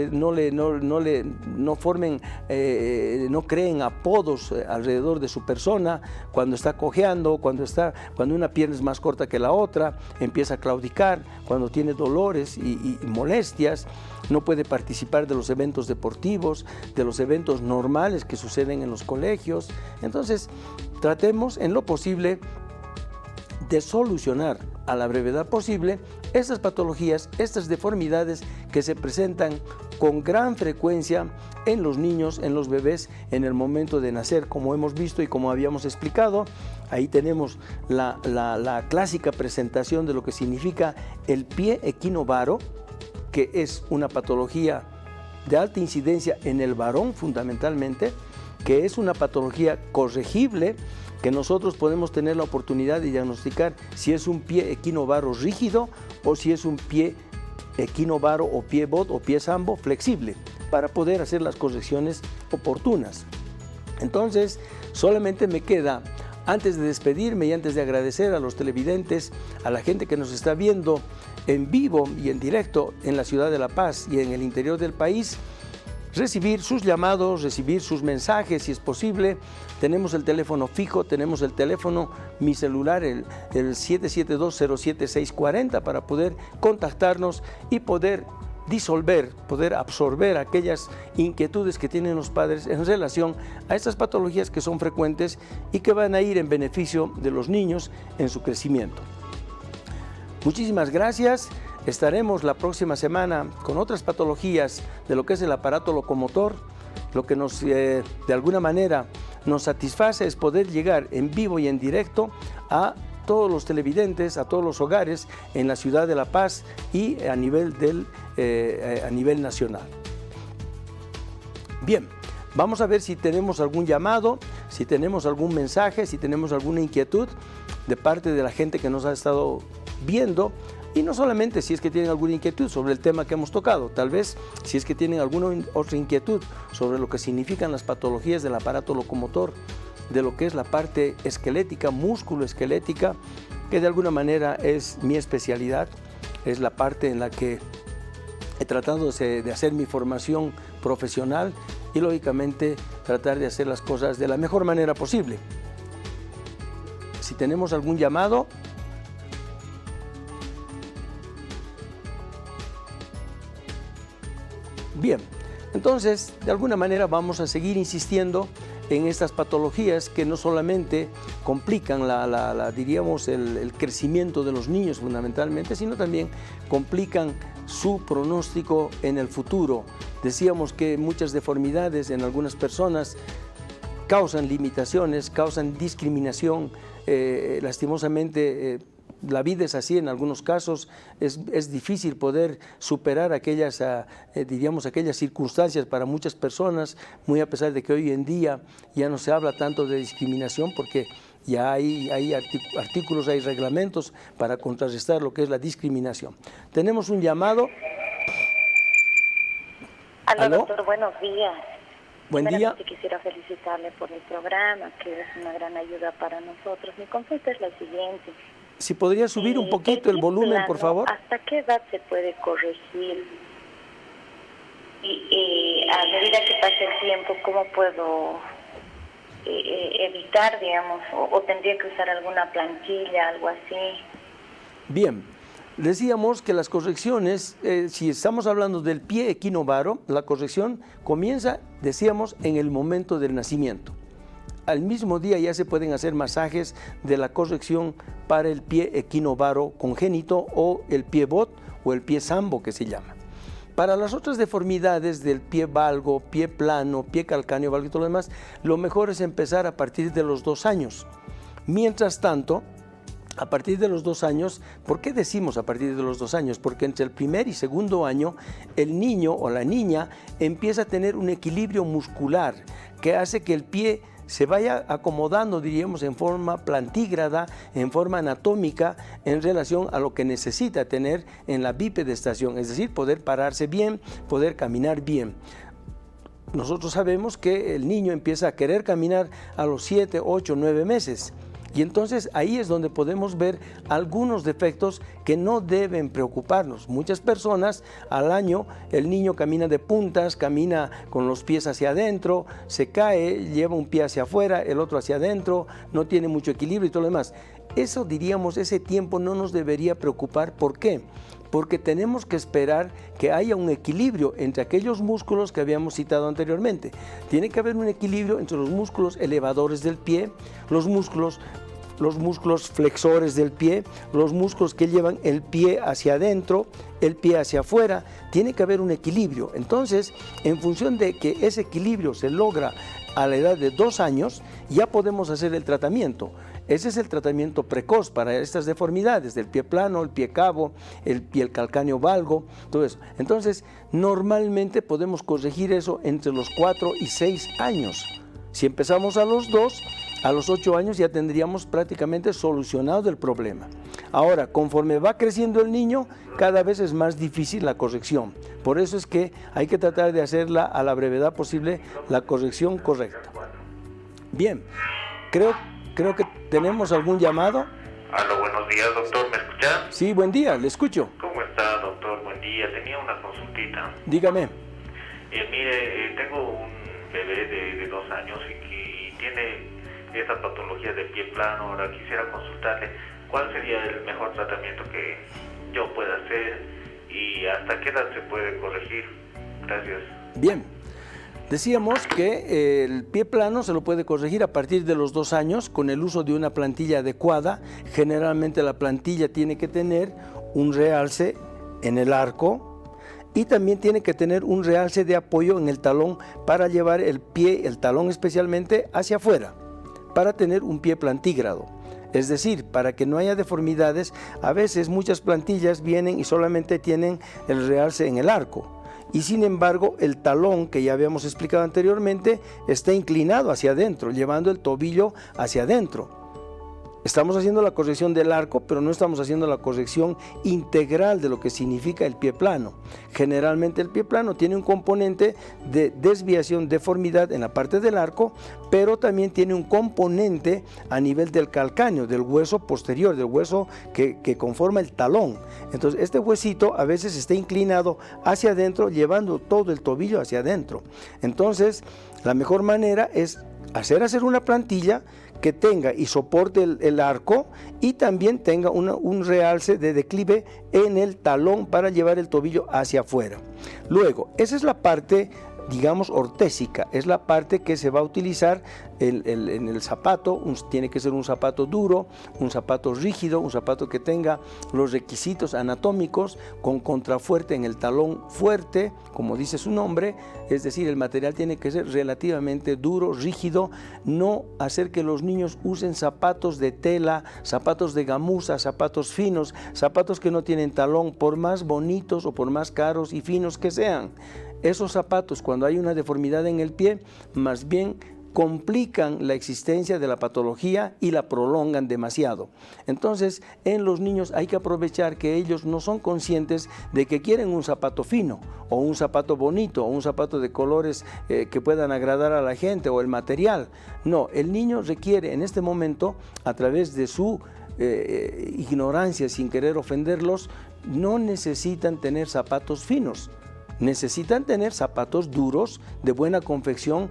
creen apodos alrededor de su persona cuando está cojeando, cuando una pierna es más corta que la otra, empieza a claudicar, cuando tiene dolor y molestias, no puede participar de los eventos deportivos, de los eventos normales que suceden en los colegios. Entonces, tratemos en lo posible de solucionar a la brevedad posible estas patologías, estas deformidades que se presentan con gran frecuencia en los niños, en los bebés, en el momento de nacer, como hemos visto y como habíamos explicado. Ahí tenemos la clásica presentación de lo que significa el pie equinovaro, que es una patología de alta incidencia en el varón fundamentalmente, que es una patología corregible, que nosotros podemos tener la oportunidad de diagnosticar si es un pie equinovaro rígido o si es un pie equinovaro o pie bot o pie sambo flexible, para poder hacer las correcciones oportunas. Entonces, solamente me queda, antes de despedirme y antes de agradecer a los televidentes, a la gente que nos está viendo en vivo y en directo en la ciudad de La Paz y en el interior del país, recibir sus llamados, recibir sus mensajes si es posible. Tenemos el teléfono fijo, tenemos el teléfono, mi celular, el 772-07640, para poder contactarnos y poder poder absorber aquellas inquietudes que tienen los padres en relación a estas patologías que son frecuentes y que van a ir en beneficio de los niños en su crecimiento. Muchísimas gracias. Estaremos la próxima semana con otras patologías de lo que es el aparato locomotor. Lo que de alguna manera nos satisface es poder llegar en vivo y en directo a todos los televidentes, a todos los hogares en la ciudad de La Paz y a nivel nacional. Bien, vamos a ver si tenemos algún llamado, si tenemos algún mensaje, si tenemos alguna inquietud de parte de la gente que nos ha estado viendo. Y no solamente si es que tienen alguna inquietud sobre el tema que hemos tocado, tal vez si es que tienen alguna otra inquietud sobre lo que significan las patologías del aparato locomotor, de lo que es la parte esquelética, músculo-esquelética, que de alguna manera es mi especialidad, es la parte en la que he tratado de hacer mi formación profesional y lógicamente tratar de hacer las cosas de la mejor manera posible. Si tenemos algún llamado, bien, entonces de alguna manera vamos a seguir insistiendo en estas patologías que no solamente complican diríamos el crecimiento de los niños fundamentalmente, sino también complican su pronóstico en el futuro. Decíamos que muchas deformidades en algunas personas causan limitaciones, causan discriminación, lastimosamente la vida es así en algunos casos, es difícil poder superar aquellas, diríamos, aquellas circunstancias para muchas personas, muy a pesar de que hoy en día ya no se habla tanto de discriminación porque ya hay artículos, hay reglamentos para contrarrestar lo que es la discriminación. Tenemos un llamado. Aló, doctor, buenos días. Buen día. Quisiera felicitarle por el programa, que es una gran ayuda para nosotros. Mi consulta es la siguiente. Si podría subir un poquito el volumen, por favor. ¿Hasta qué edad se puede corregir? Y a medida que pase el tiempo, ¿cómo puedo evitar, digamos, o tendría que usar alguna plantilla, algo así? Bien, decíamos que las correcciones, si estamos hablando del pie equinovaro, la corrección comienza, decíamos, en el momento del nacimiento. Al mismo día ya se pueden hacer masajes de la corrección para el pie equinovaro congénito o el pie bot o el pie sambo que se llama. Para las otras deformidades del pie valgo, pie plano, pie calcáneo, valgo y todo lo demás, lo mejor es empezar a partir de los 2 años. Mientras tanto, a partir de los 2 años, ¿por qué decimos a partir de los 2 años? Porque entre el primer y segundo año, el niño o la niña empieza a tener un equilibrio muscular que hace que el pie se vaya acomodando, diríamos, en forma plantígrada, en forma anatómica, en relación a lo que necesita tener en la bipedestación, es decir, poder pararse bien, poder caminar bien. Nosotros sabemos que el niño empieza a querer caminar a los 7, 8, 9 meses. Y entonces ahí es donde podemos ver algunos defectos que no deben preocuparnos. Muchas personas al año, el niño camina de puntas, camina con los pies hacia adentro, se cae, lleva un pie hacia afuera, el otro hacia adentro, no tiene mucho equilibrio y todo lo demás. Eso, diríamos, ese tiempo no nos debería preocupar. ¿Por qué? Porque tenemos que esperar que haya un equilibrio entre aquellos músculos que habíamos citado anteriormente. Tiene que haber un equilibrio entre los músculos elevadores del pie, los músculos flexores del pie, los músculos que llevan el pie hacia adentro, el pie hacia afuera. Tiene que haber un equilibrio. Entonces, en función de que ese equilibrio se logra a la edad de 2 años, ya podemos hacer el tratamiento. Ese es el tratamiento precoz para estas deformidades del pie plano, el pie cabo, el pie calcáneo valgo, todo eso. Entonces, normalmente podemos corregir eso entre los 4 y 6 años. Si empezamos a los 2, a los 8 años ya tendríamos prácticamente solucionado el problema. Ahora, conforme va creciendo el niño, cada vez es más difícil la corrección. Por eso es que hay que tratar de hacerla a la brevedad posible, la corrección correcta. Bien, creo que tenemos algún llamado. Aló, buenos días, doctor, ¿me escucha? Sí, buen día, le escucho. ¿Cómo está, doctor? Buen día, tenía una consultita. Dígame. Mire, tengo un bebé de 2 años y tiene esa patología de pie plano. Ahora quisiera consultarle cuál sería el mejor tratamiento que yo pueda hacer y hasta qué edad se puede corregir. Gracias. Bien. Decíamos que el pie plano se lo puede corregir a partir de los 2 años con el uso de una plantilla adecuada. Generalmente la plantilla tiene que tener un realce en el arco y también tiene que tener un realce de apoyo en el talón para llevar el pie, el talón especialmente, hacia afuera, para tener un pie plantígrado. Es decir, para que no haya deformidades, a veces muchas plantillas vienen y solamente tienen el realce en el arco. Y sin embargo, el talón, que ya habíamos explicado anteriormente, está inclinado hacia adentro, llevando el tobillo hacia adentro. Estamos haciendo la corrección del arco, pero no estamos haciendo la corrección integral de lo que significa el pie plano. Generalmente el pie plano tiene un componente de desviación, deformidad en la parte del arco, pero también tiene un componente a nivel del calcáneo, del hueso posterior, del hueso que conforma el talón. Entonces este huesito a veces está inclinado hacia adentro, llevando todo el tobillo hacia adentro. Entonces la mejor manera es hacer una plantilla que tenga y soporte el arco y también tenga un realce de declive en el talón para llevar el tobillo hacia afuera. Luego, esa es la parte digamos, ortésica, es la parte que se va a utilizar en el zapato. Tiene que ser un zapato duro, un zapato rígido, un zapato que tenga los requisitos anatómicos, con contrafuerte en el talón fuerte, como dice su nombre, es decir, el material tiene que ser relativamente duro, rígido, no hacer que los niños usen zapatos de tela, zapatos de gamuza, zapatos finos, zapatos que no tienen talón, por más bonitos o por más caros y finos que sean. Esos zapatos, cuando hay una deformidad en el pie, más bien complican la existencia de la patología y la prolongan demasiado. Entonces, en los niños hay que aprovechar que ellos no son conscientes de que quieren un zapato fino, o un zapato bonito, o un zapato de colores que puedan agradar a la gente, o el material. No, el niño requiere en este momento, a través de su ignorancia, sin querer ofenderlos, no necesitan tener zapatos finos. Necesitan tener zapatos duros, de buena confección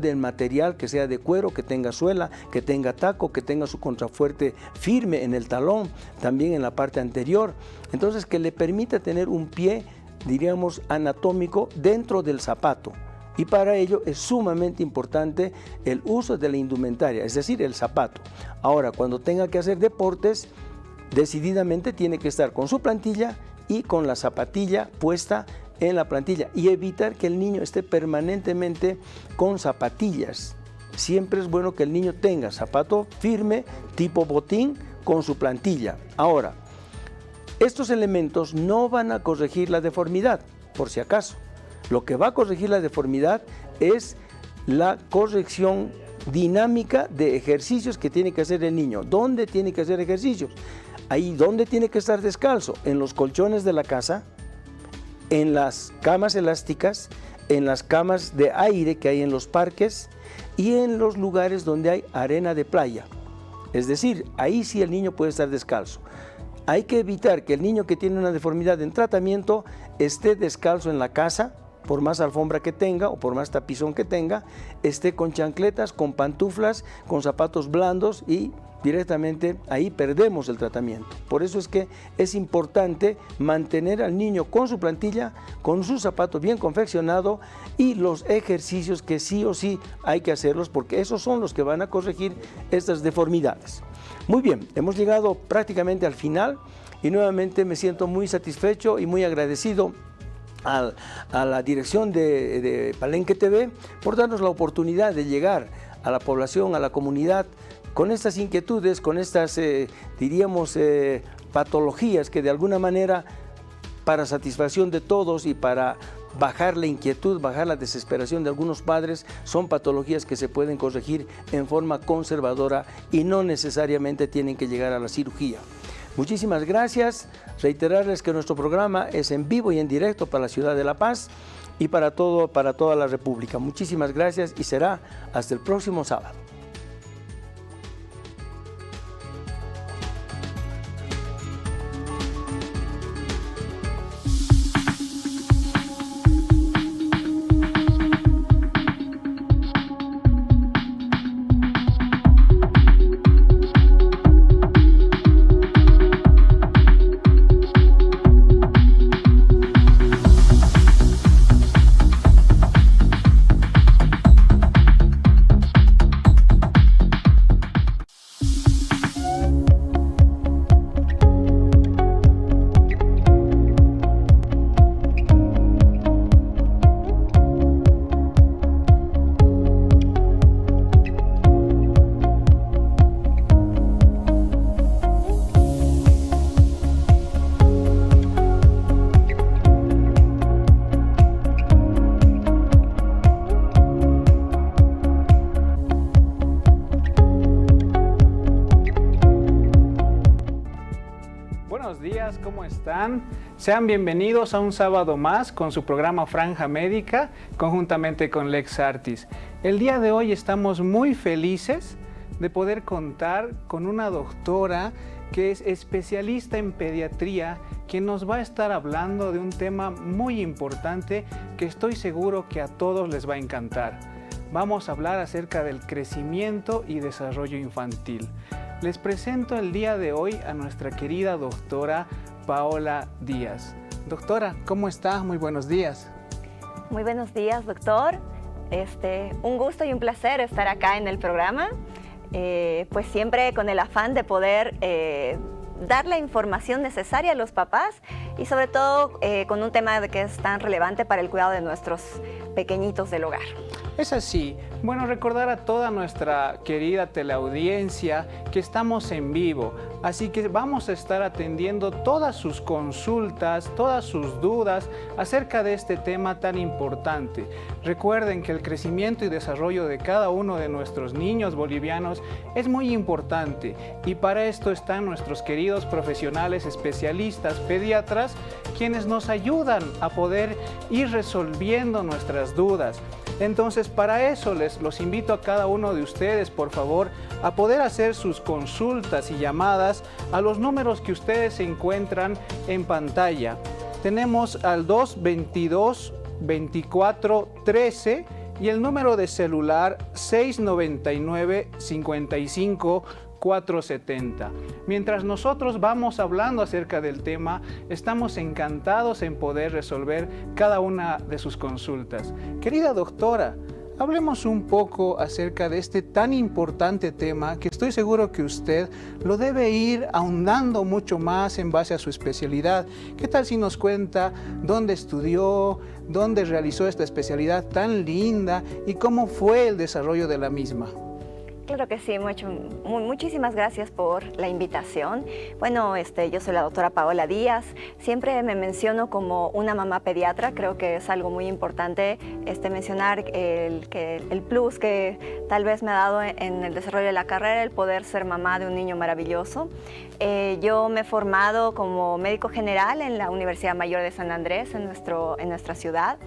del material, que sea de cuero, que tenga suela, que tenga taco, que tenga su contrafuerte firme en el talón, también en la parte anterior. Entonces, que le permita tener un pie, diríamos, anatómico dentro del zapato. Y para ello es sumamente importante el uso de la indumentaria, es decir, el zapato. Ahora, cuando tenga que hacer deportes, decididamente tiene que estar con su plantilla y con la zapatilla puesta en la plantilla, y evitar que el niño esté permanentemente con zapatillas. Siempre es bueno que el niño tenga zapato firme, tipo botín, con su plantilla. Ahora, estos elementos no van a corregir la deformidad, por si acaso. Lo que va a corregir la deformidad es la corrección dinámica de ejercicios que tiene que hacer el niño. ¿Dónde tiene que hacer ejercicios? Ahí, ¿dónde tiene que estar descalzo? En los colchones de la casa, en las camas elásticas, en las camas de aire que hay en los parques y en los lugares donde hay arena de playa. Es decir, ahí sí el niño puede estar descalzo. Hay que evitar que el niño que tiene una deformidad en tratamiento esté descalzo en la casa, por más alfombra que tenga o por más tapizón que tenga, esté con chancletas, con pantuflas, con zapatos blandos, y directamente ahí perdemos el tratamiento. Por eso es que es importante mantener al niño con su plantilla, con su zapato bien confeccionado, y los ejercicios que sí o sí hay que hacerlos, porque esos son los que van a corregir estas deformidades. Muy bien, hemos llegado prácticamente al final y nuevamente me siento muy satisfecho y muy agradecido a la dirección de Palenque TV por darnos la oportunidad de llegar a la población, a la comunidad, con estas inquietudes, con estas, diríamos, patologías que de alguna manera, para satisfacción de todos y para bajar la inquietud, bajar la desesperación de algunos padres, son patologías que se pueden corregir en forma conservadora y no necesariamente tienen que llegar a la cirugía. Muchísimas gracias. Reiterarles que nuestro programa es en vivo y en directo para la ciudad de La Paz y para toda la República. Muchísimas gracias y será hasta el próximo sábado. ¿Cómo están? Sean bienvenidos a un sábado más con su programa Franja Médica, conjuntamente con Lex Artis. El día de hoy estamos muy felices de poder contar con una doctora que es especialista en pediatría, quien nos va a estar hablando de un tema muy importante que estoy seguro que a todos les va a encantar. Vamos a hablar acerca del crecimiento y desarrollo infantil. Les presento el día de hoy a nuestra querida doctora Paola Díaz. Doctora, ¿cómo está? Muy buenos días. Muy buenos días, doctor. Un gusto y un placer estar acá en el programa, pues siempre con el afán de poder dar la información necesaria a los papás y sobre todo con un tema que es tan relevante para el cuidado de nuestros pequeñitos del hogar. Es así. Bueno, recordar a toda nuestra querida teleaudiencia que estamos en vivo, así que vamos a estar atendiendo todas sus consultas, todas sus dudas acerca de este tema tan importante. Recuerden que el crecimiento y desarrollo de cada uno de nuestros niños bolivianos es muy importante y para esto están nuestros queridos profesionales especialistas, pediatras, quienes nos ayudan a poder ir resolviendo nuestras dudas. Entonces, para eso los invito a cada uno de ustedes, por favor, a poder hacer sus consultas y llamadas a los números que ustedes encuentran en pantalla. Tenemos al 222-2413 y el número de celular 699-55-470. Mientras nosotros vamos hablando acerca del tema, estamos encantados en poder resolver cada una de sus consultas. Querida doctora, hablemos un poco acerca de este tan importante tema que estoy seguro que usted lo debe ir ahondando mucho más en base a su especialidad. ¿Qué tal si nos cuenta dónde estudió, dónde realizó esta especialidad tan linda y cómo fue el desarrollo de la misma? Claro que sí, muchísimas gracias por la invitación. Bueno, yo soy la doctora Paola Díaz. Siempre me menciono como una mamá pediatra. Creo que es algo muy importante mencionar el plus que tal vez me ha dado en el desarrollo de la carrera, el poder ser mamá de un niño maravilloso. Yo me he formado como médico general en la Universidad Mayor de San Andrés, en nuestra ciudad.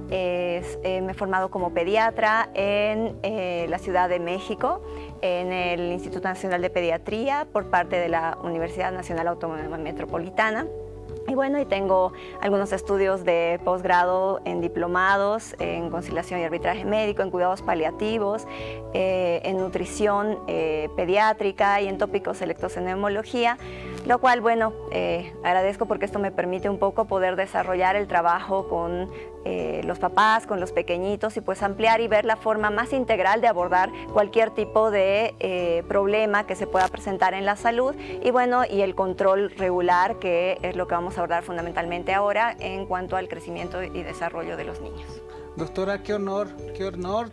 Me he formado como pediatra en la Ciudad de México, en el Instituto Nacional de Pediatría por parte de la Universidad Nacional Autónoma Metropolitana. Y bueno, y tengo algunos estudios de posgrado en diplomados, en conciliación y arbitraje médico, en cuidados paliativos, en nutrición pediátrica y en tópicos selectos en neumología, lo cual, bueno, agradezco porque esto me permite un poco poder desarrollar el trabajo con los papás, con los pequeñitos y pues ampliar y ver la forma más integral de abordar cualquier tipo de problema que se pueda presentar en la salud y bueno, y el control regular, que es lo que vamos a abordar fundamentalmente ahora en cuanto al crecimiento y desarrollo de los niños. Doctora, qué honor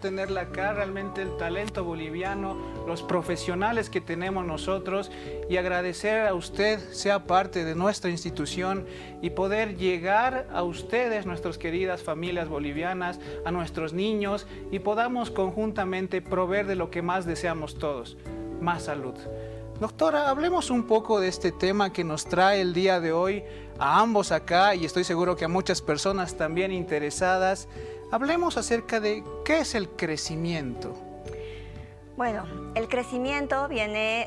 tenerla acá, realmente el talento boliviano, los profesionales que tenemos nosotros y agradecer a usted sea parte de nuestra institución y poder llegar a ustedes, nuestras queridas familias bolivianas, a nuestros niños y podamos conjuntamente proveer de lo que más deseamos todos, más salud. Doctora, hablemos un poco de este tema que nos trae el día de hoy a ambos acá y estoy seguro que a muchas personas también interesadas. Hablemos acerca de qué es el crecimiento. Bueno, el crecimiento viene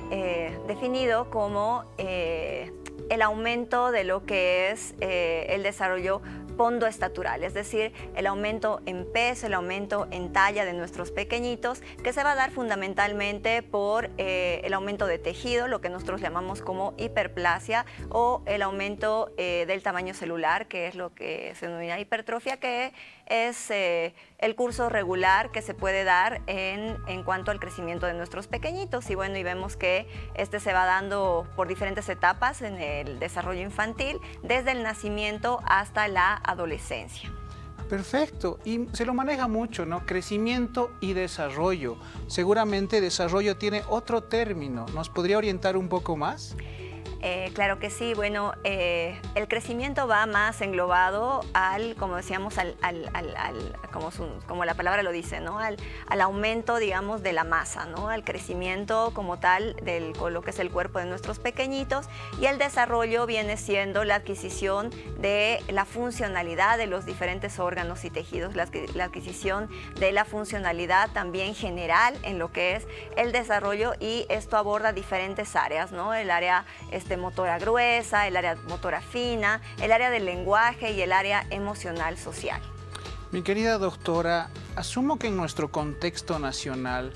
definido como el aumento de lo que es el desarrollo pondoestatural, es decir, el aumento en peso, el aumento en talla de nuestros pequeñitos, que se va a dar fundamentalmente por el aumento de tejido, lo que nosotros llamamos como hiperplasia, o el aumento del tamaño celular, que es lo que se denomina hipertrofia, que es el curso regular que se puede dar en cuanto al crecimiento de nuestros pequeñitos. Y bueno, y vemos que se va dando por diferentes etapas en el desarrollo infantil, desde el nacimiento hasta la adolescencia. Perfecto, y se lo maneja mucho, ¿no? Crecimiento y desarrollo. Seguramente desarrollo tiene otro término. ¿Nos podría orientar un poco más? Claro que sí. Bueno, el crecimiento va más englobado al, como decíamos, como la palabra lo dice, ¿no? Al aumento, digamos, de la masa, ¿no? Al crecimiento como tal de lo que es el cuerpo de nuestros pequeñitos, y el desarrollo viene siendo la adquisición de la funcionalidad de los diferentes órganos y tejidos, la adquisición de la funcionalidad también general en lo que es el desarrollo, y esto aborda diferentes áreas, ¿no? El área motora gruesa, el área motora fina, el área del lenguaje y el área emocional social. Mi querida doctora, asumo que en nuestro contexto nacional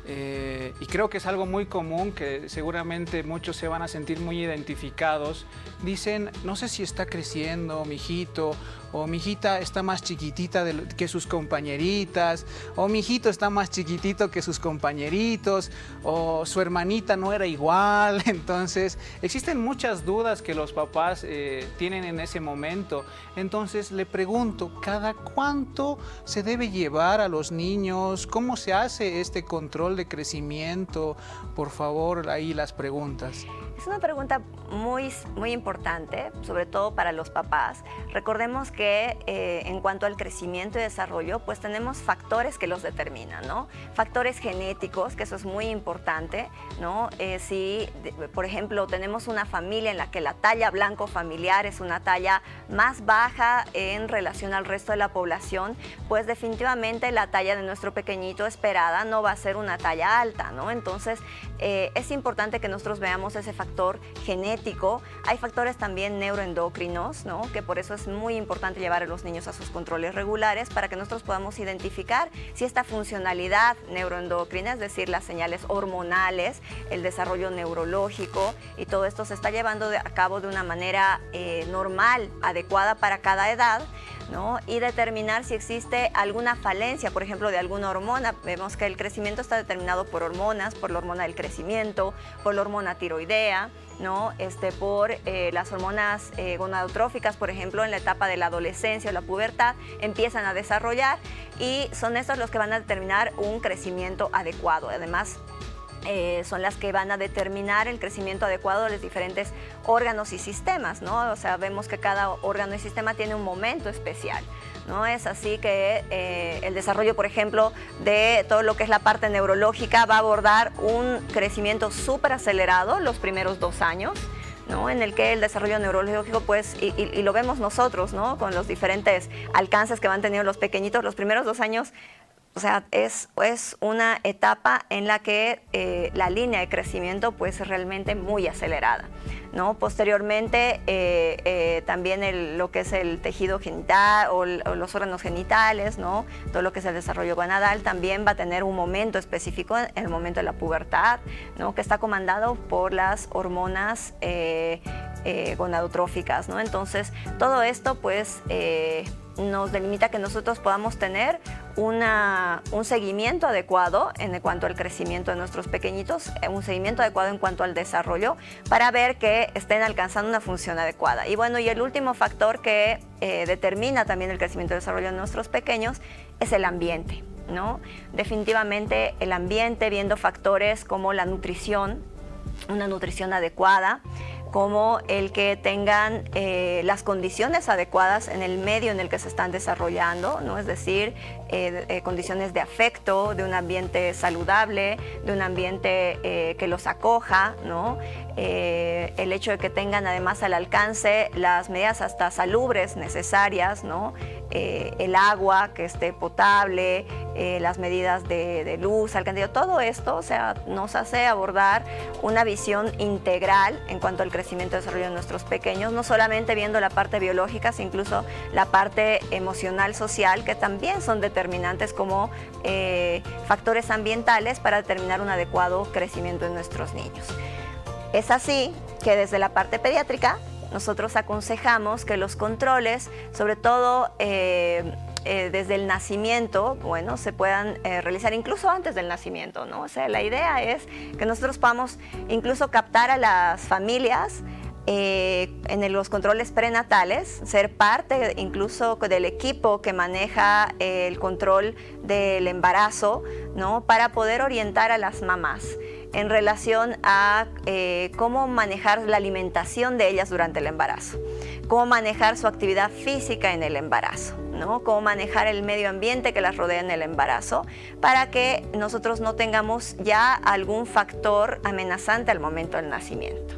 y creo que es algo muy común, que seguramente muchos se van a sentir muy identificados. Dicen, no sé si está creciendo mi hijito, o mi hijita está más chiquitita que sus compañeritas, o mi hijito está más chiquitito que sus compañeritos, o su hermanita no era igual. Entonces, existen muchas dudas que los papás tienen en ese momento. Entonces, le pregunto, ¿cada cuánto se debe llevar a los niños? ¿Cómo se hace este control de crecimiento? Por favor, ahí las preguntas. Es una pregunta muy importante, sobre todo para los papás. Recordemos que en cuanto al crecimiento y desarrollo, pues tenemos factores que los determinan, ¿no? Factores genéticos, que eso es muy importante, ¿no? Si, por ejemplo, tenemos una familia en la que la talla blanco familiar es una talla más baja en relación al resto de la población, pues definitivamente la talla de nuestro pequeñito esperada no va a ser una talla alta, ¿no? Entonces, es importante que nosotros veamos ese factor genético. Hay factores también neuroendocrinos, ¿no? Que por eso es muy importante llevar a los niños a sus controles regulares para que nosotros podamos identificar si esta funcionalidad neuroendocrina, es decir, las señales hormonales, el desarrollo neurológico y todo esto se está llevando a cabo de una manera normal, adecuada para cada edad, ¿no? Y determinar si existe alguna falencia, por ejemplo, de alguna hormona. Vemos que el crecimiento está determinado por hormonas, por la hormona del crecimiento, por la hormona tiroidea, ¿no? Por las hormonas gonadotróficas, por ejemplo, en la etapa de la adolescencia o la pubertad, empiezan a desarrollar y son estos los que van a determinar un crecimiento adecuado. Además, son las que van a determinar el crecimiento adecuado de los diferentes órganos y sistemas, ¿no? O sea, vemos que cada órgano y sistema tiene un momento especial, ¿no? Es así que el desarrollo, por ejemplo, de todo lo que es la parte neurológica va a abordar un crecimiento súper acelerado los primeros 2 años, ¿no? En el que el desarrollo neurológico, pues, y lo vemos nosotros, ¿no? Con los diferentes alcances que van teniendo los pequeñitos, los primeros 2 años. O sea, es una etapa en la que la línea de crecimiento pues, es realmente muy acelerada, ¿no? Posteriormente, también lo que es el tejido genital o los órganos genitales, ¿no? Todo lo que es el desarrollo gonadal también va a tener un momento específico en el momento de la pubertad, ¿no? Que está comandado por las hormonas gonadotróficas, ¿no? Entonces, todo esto pues nos delimita que nosotros podamos tener un seguimiento adecuado en cuanto al crecimiento de nuestros pequeñitos, un seguimiento adecuado en cuanto al desarrollo, para ver que estén alcanzando una función adecuada. Y bueno, y el último factor que determina también el crecimiento y desarrollo de nuestros pequeños es el ambiente, ¿no? Definitivamente el ambiente, viendo factores como la nutrición, una nutrición adecuada, como el que tengan las condiciones adecuadas en el medio en el que se están desarrollando, ¿no? Es decir, condiciones de afecto, de un ambiente saludable, de un ambiente que los acoja, ¿no? El hecho de que tengan además al alcance las medidas hasta salubres necesarias, ¿no? El agua que esté potable, las medidas de luz, alcantarillado, todo esto, o sea, nos hace abordar una visión integral en cuanto al crecimiento y desarrollo de nuestros pequeños, no solamente viendo la parte biológica, sino incluso la parte emocional, social, que también son determinantes como factores ambientales para determinar un adecuado crecimiento de nuestros niños. Es así que desde la parte pediátrica nosotros aconsejamos que los controles, sobre todo desde el nacimiento, bueno, se puedan realizar incluso antes del nacimiento, ¿no? O sea, la idea es que nosotros podamos incluso captar a las familias en los controles prenatales, ser parte incluso del equipo que maneja el control del embarazo, ¿no? Para poder orientar a las mamás en relación a cómo manejar la alimentación de ellas durante el embarazo, cómo manejar su actividad física en el embarazo, ¿no? Cómo manejar el medio ambiente que las rodea en el embarazo, para que nosotros no tengamos ya algún factor amenazante al momento del nacimiento,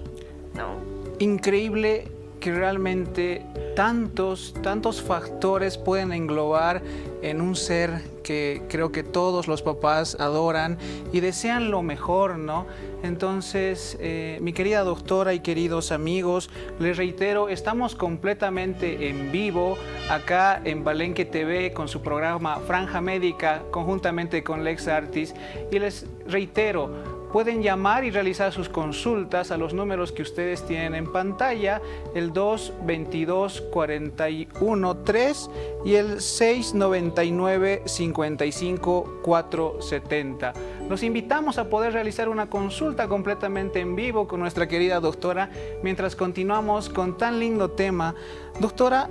¿no? Increíble que realmente tantos factores pueden englobar en un ser que creo que todos los papás adoran y desean lo mejor, ¿no? Entonces, mi querida doctora y queridos amigos, les reitero, estamos completamente en vivo acá en Palenque TV con su programa Franja Médica, conjuntamente con Lex Artis, y les reitero, pueden llamar y realizar sus consultas a los números que ustedes tienen en pantalla, el 222-41-3 y el 699-55-470. Los invitamos a poder realizar una consulta completamente en vivo con nuestra querida doctora mientras continuamos con tan lindo tema. Doctora,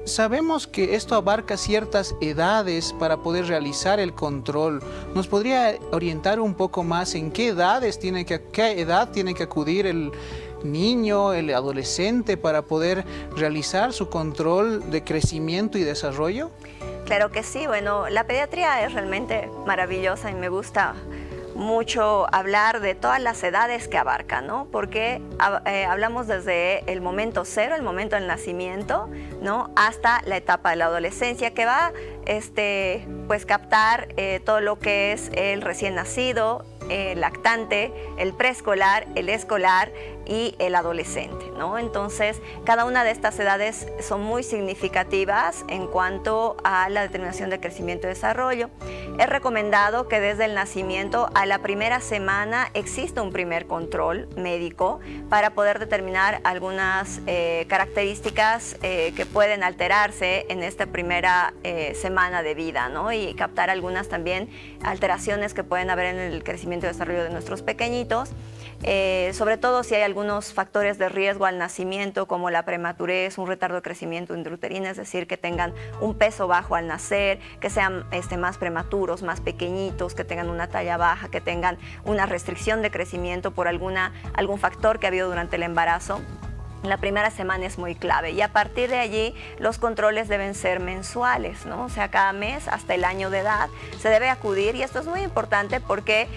sabemos que esto abarca ciertas edades para poder realizar el control. ¿Nos podría orientar un poco más en qué edad tiene que acudir el niño, el adolescente para poder realizar su control de crecimiento y desarrollo? Claro que sí. Bueno, la pediatría es realmente maravillosa y me gusta mucho hablar de todas las edades que abarca, ¿no? Porque hablamos desde el momento cero, el momento del nacimiento, ¿no? Hasta la etapa de la adolescencia, que va pues captar todo lo que es el recién nacido, el lactante, el preescolar, el escolar y el adolescente, ¿no? Entonces, cada una de estas edades son muy significativas en cuanto a la determinación de crecimiento y desarrollo. Es recomendado que desde el nacimiento a la primera semana exista un primer control médico para poder determinar algunas características que pueden alterarse en esta primera semana de vida, ¿no? Y captar algunas también alteraciones que pueden haber en el crecimiento y desarrollo de nuestros pequeñitos. Sobre todo si hay algunos factores de riesgo al nacimiento, como la prematurez, un retardo de crecimiento intrauterino, es decir, que tengan un peso bajo al nacer, que sean más prematuros, más pequeñitos, que tengan una talla baja, que tengan una restricción de crecimiento por algún factor que ha habido durante el embarazo. La primera semana es muy clave y a partir de allí los controles deben ser mensuales, ¿no? O sea, cada mes hasta el año de edad se debe acudir, y esto es muy importante porque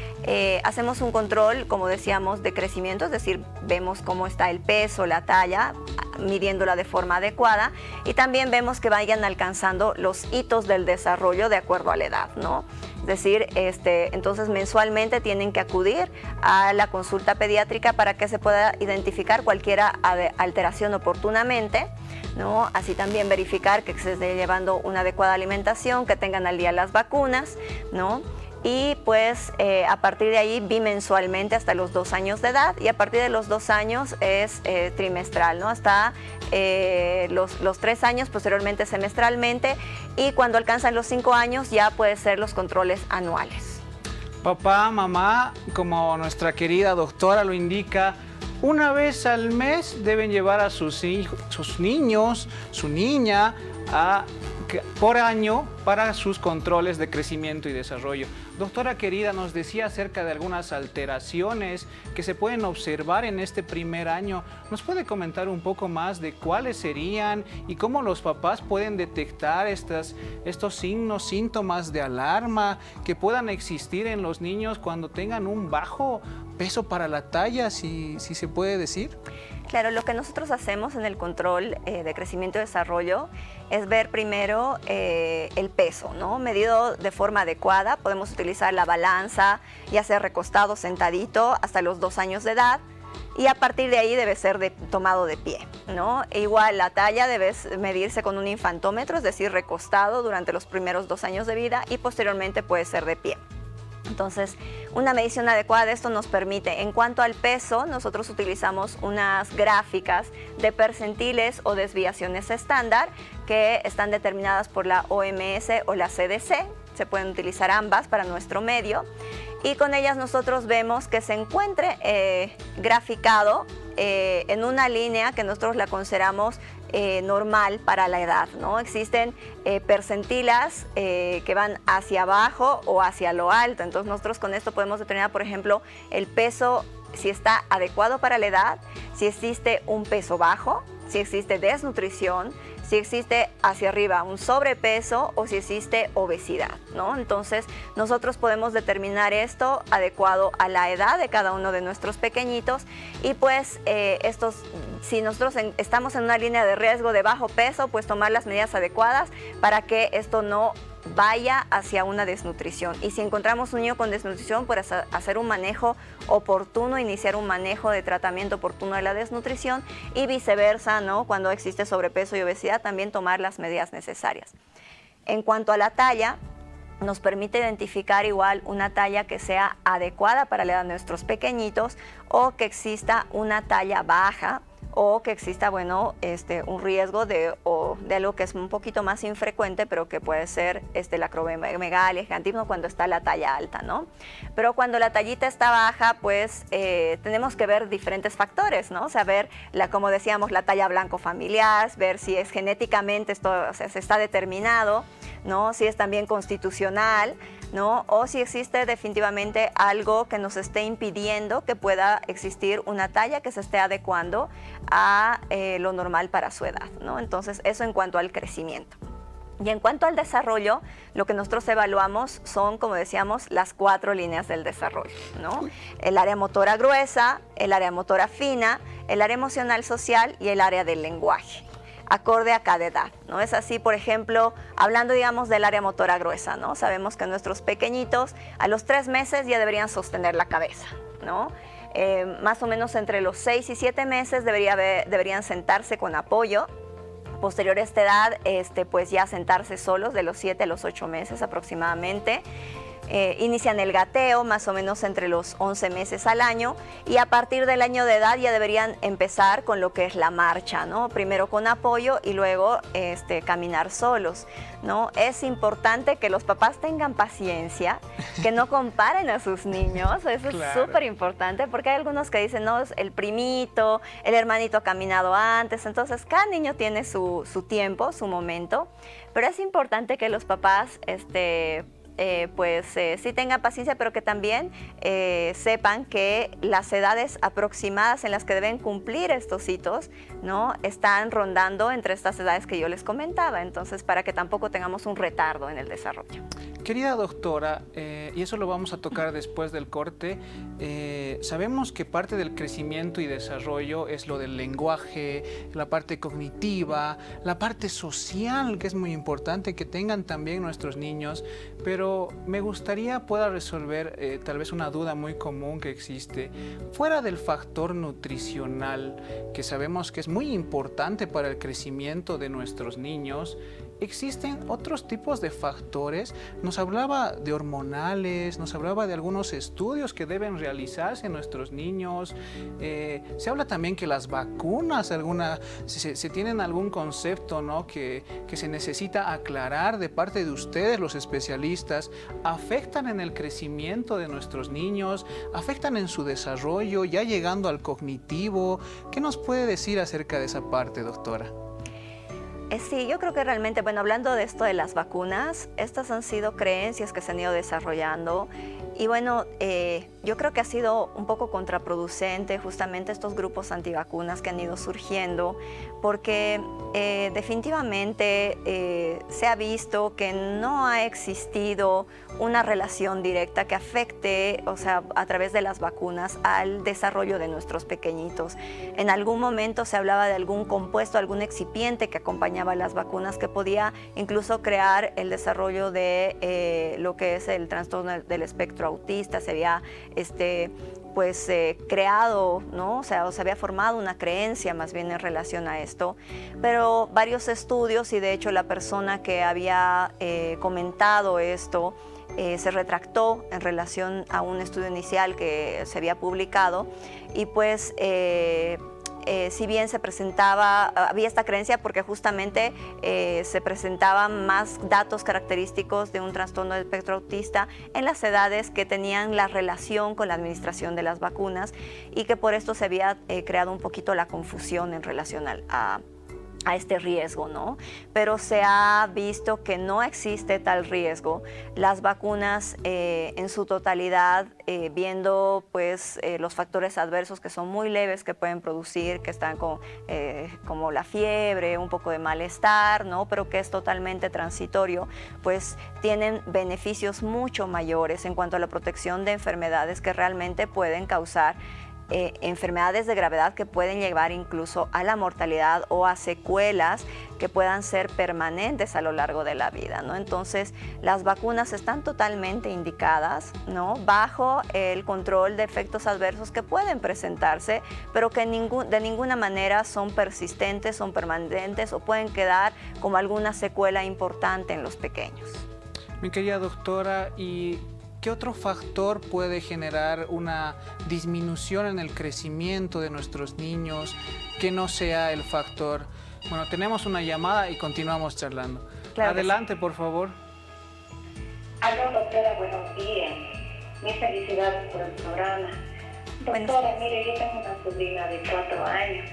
hacemos un control, como decíamos, de crecimiento, es decir, vemos cómo está el peso, la talla, midiéndola de forma adecuada, y también vemos que vayan alcanzando los hitos del desarrollo de acuerdo a la edad, ¿no? Es decir, entonces mensualmente tienen que acudir a la consulta pediátrica para que se pueda identificar cualquier alteración oportunamente, ¿no? Así también verificar que se esté llevando una adecuada alimentación, que tengan al día las vacunas, ¿no? Y pues a partir de ahí bimensualmente hasta los 2 años de edad, y a partir de los 2 años es trimestral, ¿no? Hasta los 3 años, posteriormente semestralmente, y cuando alcanzan los 5 años ya puede ser los controles anuales. Papá, mamá, como nuestra querida doctora lo indica, una vez al mes deben llevar a sus niños, su niña, por año para sus controles de crecimiento y desarrollo. Doctora querida, nos decía acerca de algunas alteraciones que se pueden observar en este primer año. ¿Nos puede comentar un poco más de cuáles serían y cómo los papás pueden detectar estos signos, síntomas de alarma que puedan existir en los niños cuando tengan un bajo peso para la talla, si se puede decir? Claro, lo que nosotros hacemos en el control de crecimiento y desarrollo es ver primero el peso, ¿no? Medido de forma adecuada. Podemos utilizar la balanza, ya sea recostado, sentadito, hasta los 2 años de edad. Y a partir de ahí debe ser tomado de pie, ¿no? E igual la talla debe medirse con un infantómetro, es decir, recostado durante los primeros 2 años de vida, y posteriormente puede ser de pie. Entonces, una medición adecuada de esto nos permite, en cuanto al peso, nosotros utilizamos unas gráficas de percentiles o desviaciones estándar que están determinadas por la OMS o la CDC. Se pueden utilizar ambas para nuestro medio, y con ellas nosotros vemos que se encuentre graficado en una línea que nosotros la consideramos normal para la edad, ¿no? Existen percentilas que van hacia abajo o hacia lo alto. Entonces nosotros con esto podemos determinar, por ejemplo, el peso, si está adecuado para la edad, si existe un peso bajo, si existe desnutrición, si existe hacia arriba un sobrepeso o si existe obesidad, ¿no? Entonces nosotros podemos determinar esto adecuado a la edad de cada uno de nuestros pequeñitos, y pues si nosotros estamos en una línea de riesgo de bajo peso, pues tomar las medidas adecuadas para que esto no vaya hacia una desnutrición. Y si encontramos un niño con desnutrición, pues hacer un manejo oportuno, iniciar un manejo de tratamiento oportuno de la desnutrición, y viceversa, ¿no? Cuando existe sobrepeso y obesidad, también tomar las medidas necesarias. En cuanto a la talla, nos permite identificar igual una talla que sea adecuada para la edad de nuestros pequeñitos, o que exista una talla baja, o que exista, bueno, un riesgo de algo que es un poquito más infrecuente, pero que puede ser la acromegalia, gigantismo, cuando está la talla alta, ¿no? Pero cuando la tallita está baja, pues tenemos que ver diferentes factores, ¿no? O sea, ver, como decíamos, la talla blanco familiar, ver si es genéticamente, esto, o sea, se está determinado, ¿no? Si es también constitucional, ¿no? O si existe definitivamente algo que nos esté impidiendo que pueda existir una talla que se esté adecuando a lo normal para su edad, ¿no? Entonces, eso en cuanto al crecimiento. Y en cuanto al desarrollo, lo que nosotros evaluamos son, como decíamos, las 4 líneas del desarrollo, ¿no? El área motora gruesa, el área motora fina, el área emocional social y el área del lenguaje, acorde a cada edad, ¿no? Es así, por ejemplo, hablando, digamos, del área motora gruesa, ¿no? Sabemos que nuestros pequeñitos a los 3 meses ya deberían sostener la cabeza, ¿no? Más o menos entre los 6 y 7 meses deberían sentarse con apoyo. Posterior a esta edad, pues ya sentarse solos de los 7 a los 8 meses aproximadamente. Inician el gateo más o menos entre los 11 meses al año, y a partir del año de edad ya deberían empezar con lo que es la marcha, ¿no? Primero con apoyo y luego caminar solos, ¿no? Es importante que los papás tengan paciencia, que no comparen a sus niños, eso es súper importante, porque hay algunos que dicen, no, el primito, el hermanito ha caminado antes, entonces cada niño tiene su tiempo, su momento, pero es importante que los papás sí tengan paciencia, pero que también sepan que las edades aproximadas en las que deben cumplir estos hitos, ¿no? Están rondando entre estas edades que yo les comentaba, entonces para que tampoco tengamos un retardo en el desarrollo. Querida doctora, y eso lo vamos a tocar después del corte, sabemos que parte del crecimiento y desarrollo es lo del lenguaje, la parte cognitiva, la parte social, que es muy importante que tengan también nuestros niños, pero me gustaría pueda resolver tal vez una duda muy común que existe. Fuera del factor nutricional, que sabemos que es muy importante para el crecimiento de nuestros niños, ¿existen otros tipos de factores? Nos hablaba de hormonales, nos hablaba de algunos estudios que deben realizarse en nuestros niños. Se habla también que las vacunas, se tienen algún concepto, ¿no? que se necesita aclarar de parte de ustedes, los especialistas, afectan en el crecimiento de nuestros niños, afectan en su desarrollo, ya llegando al cognitivo. ¿Qué nos puede decir acerca de esa parte, doctora? Sí, yo creo que realmente, bueno, hablando de esto de las vacunas, estas han sido creencias que se han ido desarrollando y bueno, yo creo que ha sido un poco contraproducente justamente estos grupos antivacunas que han ido surgiendo, porque definitivamente se ha visto que no ha existido una relación directa que afecte, o sea, a través de las vacunas al desarrollo de nuestros pequeñitos. En algún momento se hablaba de algún compuesto, algún excipiente que acompañaba las vacunas que podía incluso crear el desarrollo de lo que es el trastorno del espectro autista. Se había creado, ¿no? O sea, se había formado una creencia más bien en relación a esto, pero varios estudios, y de hecho la persona que había comentado esto se retractó en relación a un estudio inicial que se había publicado, y pues si bien se presentaba, había esta creencia porque justamente se presentaban más datos característicos de un trastorno del espectro autista en las edades que tenían la relación con la administración de las vacunas, y que por esto se había creado un poquito la confusión en relación a este riesgo, ¿no? Pero se ha visto que no existe tal riesgo. Las vacunas en su totalidad, viendo pues los factores adversos que son muy leves que pueden producir, que están como la fiebre, un poco de malestar, ¿no? Pero que es totalmente transitorio, pues tienen beneficios mucho mayores en cuanto a la protección de enfermedades que realmente pueden causar enfermedades de gravedad que pueden llevar incluso a la mortalidad o a secuelas que puedan ser permanentes a lo largo de la vida, ¿no? Entonces, las vacunas están totalmente indicadas, ¿no? Bajo el control de efectos adversos que pueden presentarse, pero que de ninguna manera son persistentes, son permanentes o pueden quedar como alguna secuela importante en los pequeños. Mi querida doctora, ¿y qué otro factor puede generar una disminución en el crecimiento de nuestros niños que no sea el factor? Bueno, tenemos una llamada y continuamos charlando. Claro. Adelante, por favor. Aló, doctora, buenos días. Mis felicidades por el programa. Doctora, mire, yo tengo una sobrina de 4 años.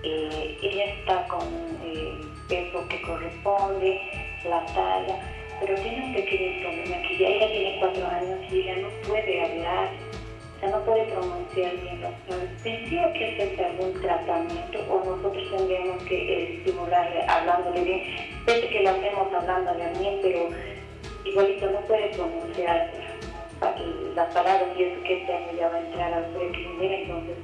Ella está con el peso que corresponde, la talla, pero tiene un pequeño problema que ya ella tiene 4 años y ella no puede hablar, o sea, no puede pronunciar bien las palabras. ¿Tendría que hacerse algún tratamiento o nosotros tendríamos que estimularle hablándole bien? Pese que lo hacemos hablándole bien, pero igualito no puede pronunciar las palabras y eso que este año ya va a entrar al prekinder, entonces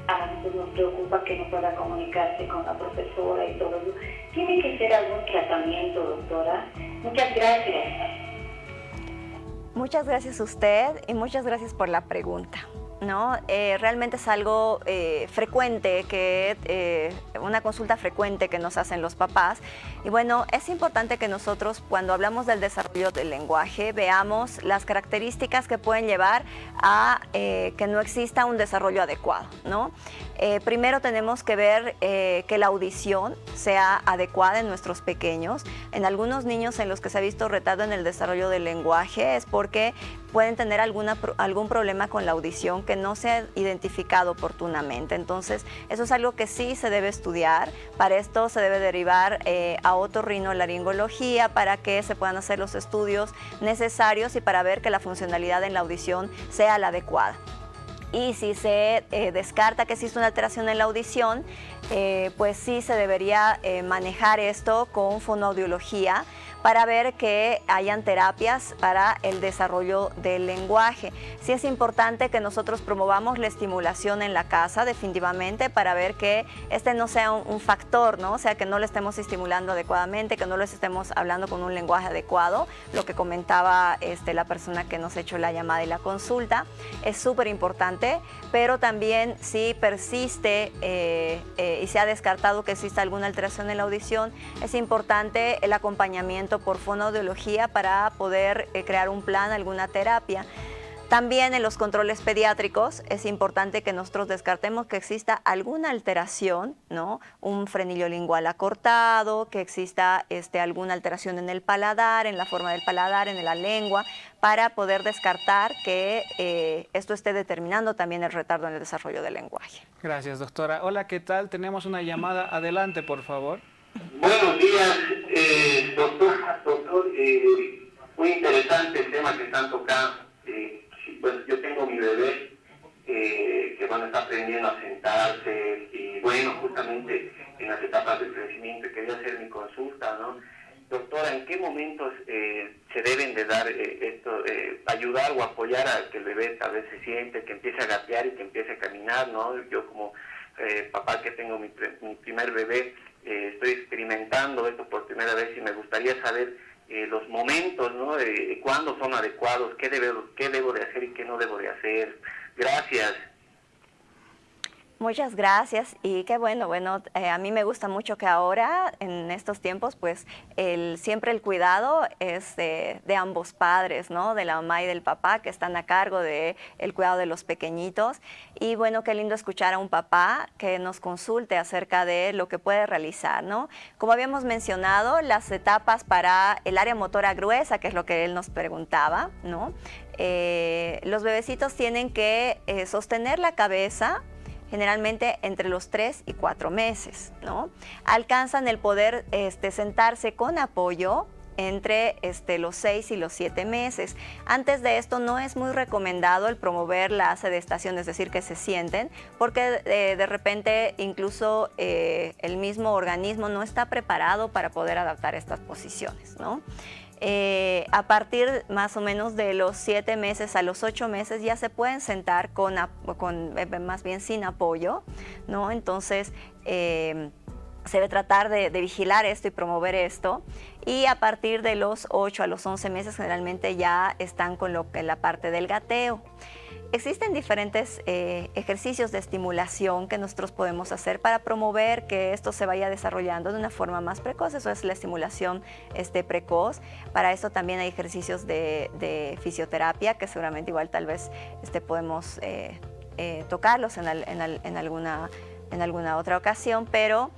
a nosotros nos preocupa que no pueda comunicarse con la profesora y todo eso. ¿Tiene que ser algún tratamiento, doctora? Muchas gracias. Muchas gracias a usted y muchas gracias por la pregunta, ¿no? Realmente es algo frecuente, una consulta frecuente que nos hacen los papás. Y bueno, es importante que nosotros, cuando hablamos del desarrollo del lenguaje, veamos las características que pueden llevar a que no exista un desarrollo adecuado, ¿no? Primero tenemos que ver que la audición sea adecuada en nuestros pequeños. En algunos niños en los que se ha visto retardo en el desarrollo del lenguaje es porque pueden tener algún problema con la audición que no se ha identificado oportunamente. Entonces, eso es algo que sí se debe estudiar. Para esto se debe derivar a otorrinolaringología para que se puedan hacer los estudios necesarios y para ver que la funcionalidad en la audición sea la adecuada. Y si se descarta que existe una alteración en la audición, pues sí se debería manejar esto con fonoaudiología para ver que hayan terapias para el desarrollo del lenguaje. Sí es importante que nosotros promovamos la estimulación en la casa, definitivamente, para ver que este no sea un factor, ¿no? O sea, que no lo estemos estimulando adecuadamente, que no lo estemos hablando con un lenguaje adecuado, lo que comentaba la persona que nos ha hecho la llamada y la consulta. Es súper importante, pero también si persiste y se ha descartado que exista alguna alteración en la audición, es importante el acompañamiento por fonoaudiología para poder crear un plan, alguna terapia. También en los controles pediátricos es importante que nosotros descartemos que exista alguna alteración, ¿no? Un frenillo lingual acortado, que exista alguna alteración en el paladar, en la forma del paladar, en la lengua, para poder descartar que esto esté determinando también el retardo en el desarrollo del lenguaje. Gracias, doctora. Hola, ¿qué tal? Tenemos una llamada. Adelante, por favor. Buenos días, doctor. Muy interesante el tema que están tocando. Bueno, yo tengo mi bebé que está aprendiendo a sentarse y bueno, justamente en las etapas del crecimiento quería hacer mi consulta, ¿no? Doctora, ¿en qué momentos se deben de dar ayudar o apoyar a que el bebé tal vez se siente, que empiece a gatear y que empiece a caminar, ¿no? Yo como papá que tengo mi primer bebé, estoy experimentando esto por primera vez y me gustaría saber los momentos, ¿no? Cuándo son adecuados, qué debo de hacer y qué no debo de hacer. Gracias. Muchas gracias y qué bueno, a mí me gusta mucho que ahora en estos tiempos pues siempre el cuidado es de ambos padres, ¿no? De la mamá y del papá que están a cargo del cuidado de los pequeñitos y bueno, qué lindo escuchar a un papá que nos consulte acerca de lo que puede realizar, ¿no? Como habíamos mencionado, las etapas para el área motora gruesa, que es lo que él nos preguntaba, ¿no? Los bebecitos tienen que sostener la cabeza generalmente entre los 3 y 4 meses, ¿no? Alcanzan el poder sentarse con apoyo entre los 6 y los 7 meses. Antes de esto no es muy recomendado el promover la sedestación, es decir, que se sienten, porque de repente incluso el mismo organismo no está preparado para poder adaptar estas posiciones, ¿no? A partir más o menos de los 7 meses a los 8 meses ya se pueden sentar más bien sin apoyo, ¿no? Entonces, se debe tratar de vigilar esto y promover esto, y a partir de los 8 a los 11 meses generalmente ya están con la parte del gateo. Existen diferentes ejercicios de estimulación que nosotros podemos hacer para promover que esto se vaya desarrollando de una forma más precoz. Eso es la estimulación precoz. Para eso también hay ejercicios de fisioterapia que seguramente igual tal vez podemos tocarlos en alguna otra ocasión, pero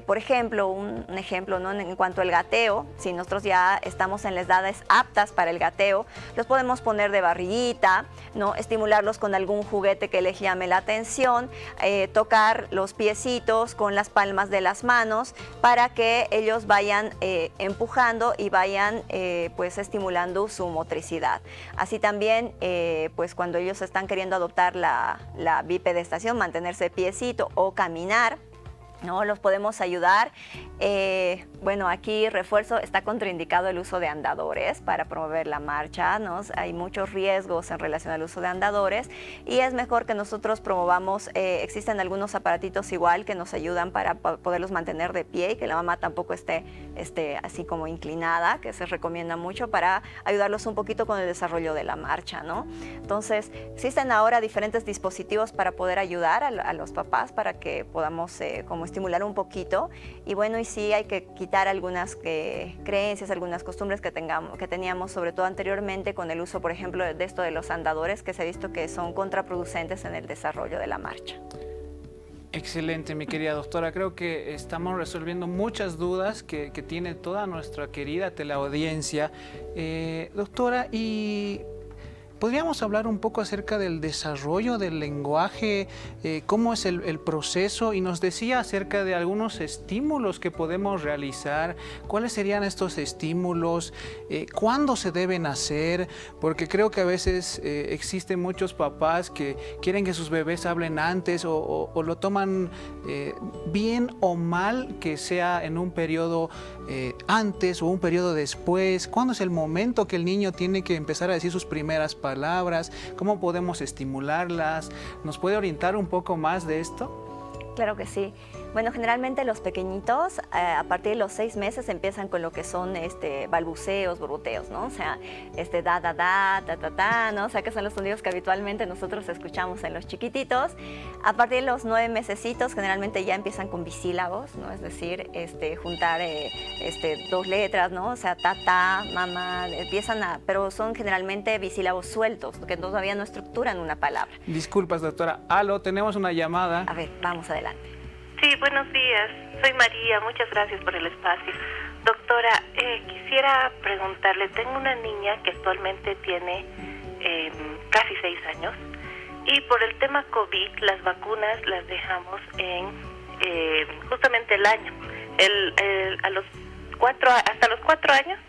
por ejemplo, un ejemplo, ¿no? En cuanto al gateo, si nosotros ya estamos en las edades aptas para el gateo, los podemos poner de barriguita, ¿no? Estimularlos con algún juguete que les llame la atención, tocar los piecitos con las palmas de las manos para que ellos vayan empujando y vayan pues estimulando su motricidad. Así también, pues cuando ellos están queriendo adoptar la bipedestación, mantenerse de piecito o caminar, ¿no? Los podemos ayudar. Bueno, aquí refuerzo, está contraindicado el uso de andadores para promover la marcha, ¿no? Hay muchos riesgos en relación al uso de andadores y es mejor que nosotros promovamos, existen algunos aparatitos igual que nos ayudan para poderlos mantener de pie y que la mamá tampoco esté así como inclinada, que se recomienda mucho para ayudarlos un poquito con el desarrollo de la marcha, ¿no? Entonces, existen ahora diferentes dispositivos para poder ayudar a los papás para que podamos como estimular un poquito. Y bueno, y sí hay que quitar algunas creencias, algunas costumbres que teníamos, sobre todo anteriormente con el uso, por ejemplo, de esto de los andadores, que se ha visto que son contraproducentes en el desarrollo de la marcha. Excelente, mi querida doctora. Creo que estamos resolviendo muchas dudas que tiene toda nuestra querida teleaudiencia. Doctora, y ¿podríamos hablar un poco acerca del desarrollo del lenguaje? ¿Cómo es el proceso? Y nos decía acerca de algunos estímulos que podemos realizar. ¿Cuáles serían estos estímulos? ¿Cuándo se deben hacer? Porque creo que a veces existen muchos papás que quieren que sus bebés hablen antes o lo toman bien o mal que sea en un periodo antes o un periodo después. ¿Cuándo es el momento que el niño tiene que empezar a decir sus primeras palabras? ¿Cómo podemos estimularlas? ¿Nos puede orientar un poco más de esto? Claro que sí. Bueno, generalmente los pequeñitos a partir de los 6 meses empiezan con lo que son balbuceos, borboteos, ¿no? O sea, da, da, da, ta, ta, ta, ¿no? O sea, que son los sonidos que habitualmente nosotros escuchamos en los chiquititos. A partir de los 9 mesecitos generalmente ya empiezan con bisílabos, ¿no? Es decir, juntar 2 letras, ¿no? O sea, ta, ta, mamá, pero son generalmente bisílabos sueltos, que todavía no estructuran una palabra. Disculpas, doctora. Aló, tenemos una llamada. A ver, vamos adelante. Sí, buenos días. Soy María. Muchas gracias por el espacio. Doctora, quisiera preguntarle, tengo una niña que actualmente tiene casi 6 años y por el tema COVID las vacunas las dejamos en justamente el año. Hasta los 4 años,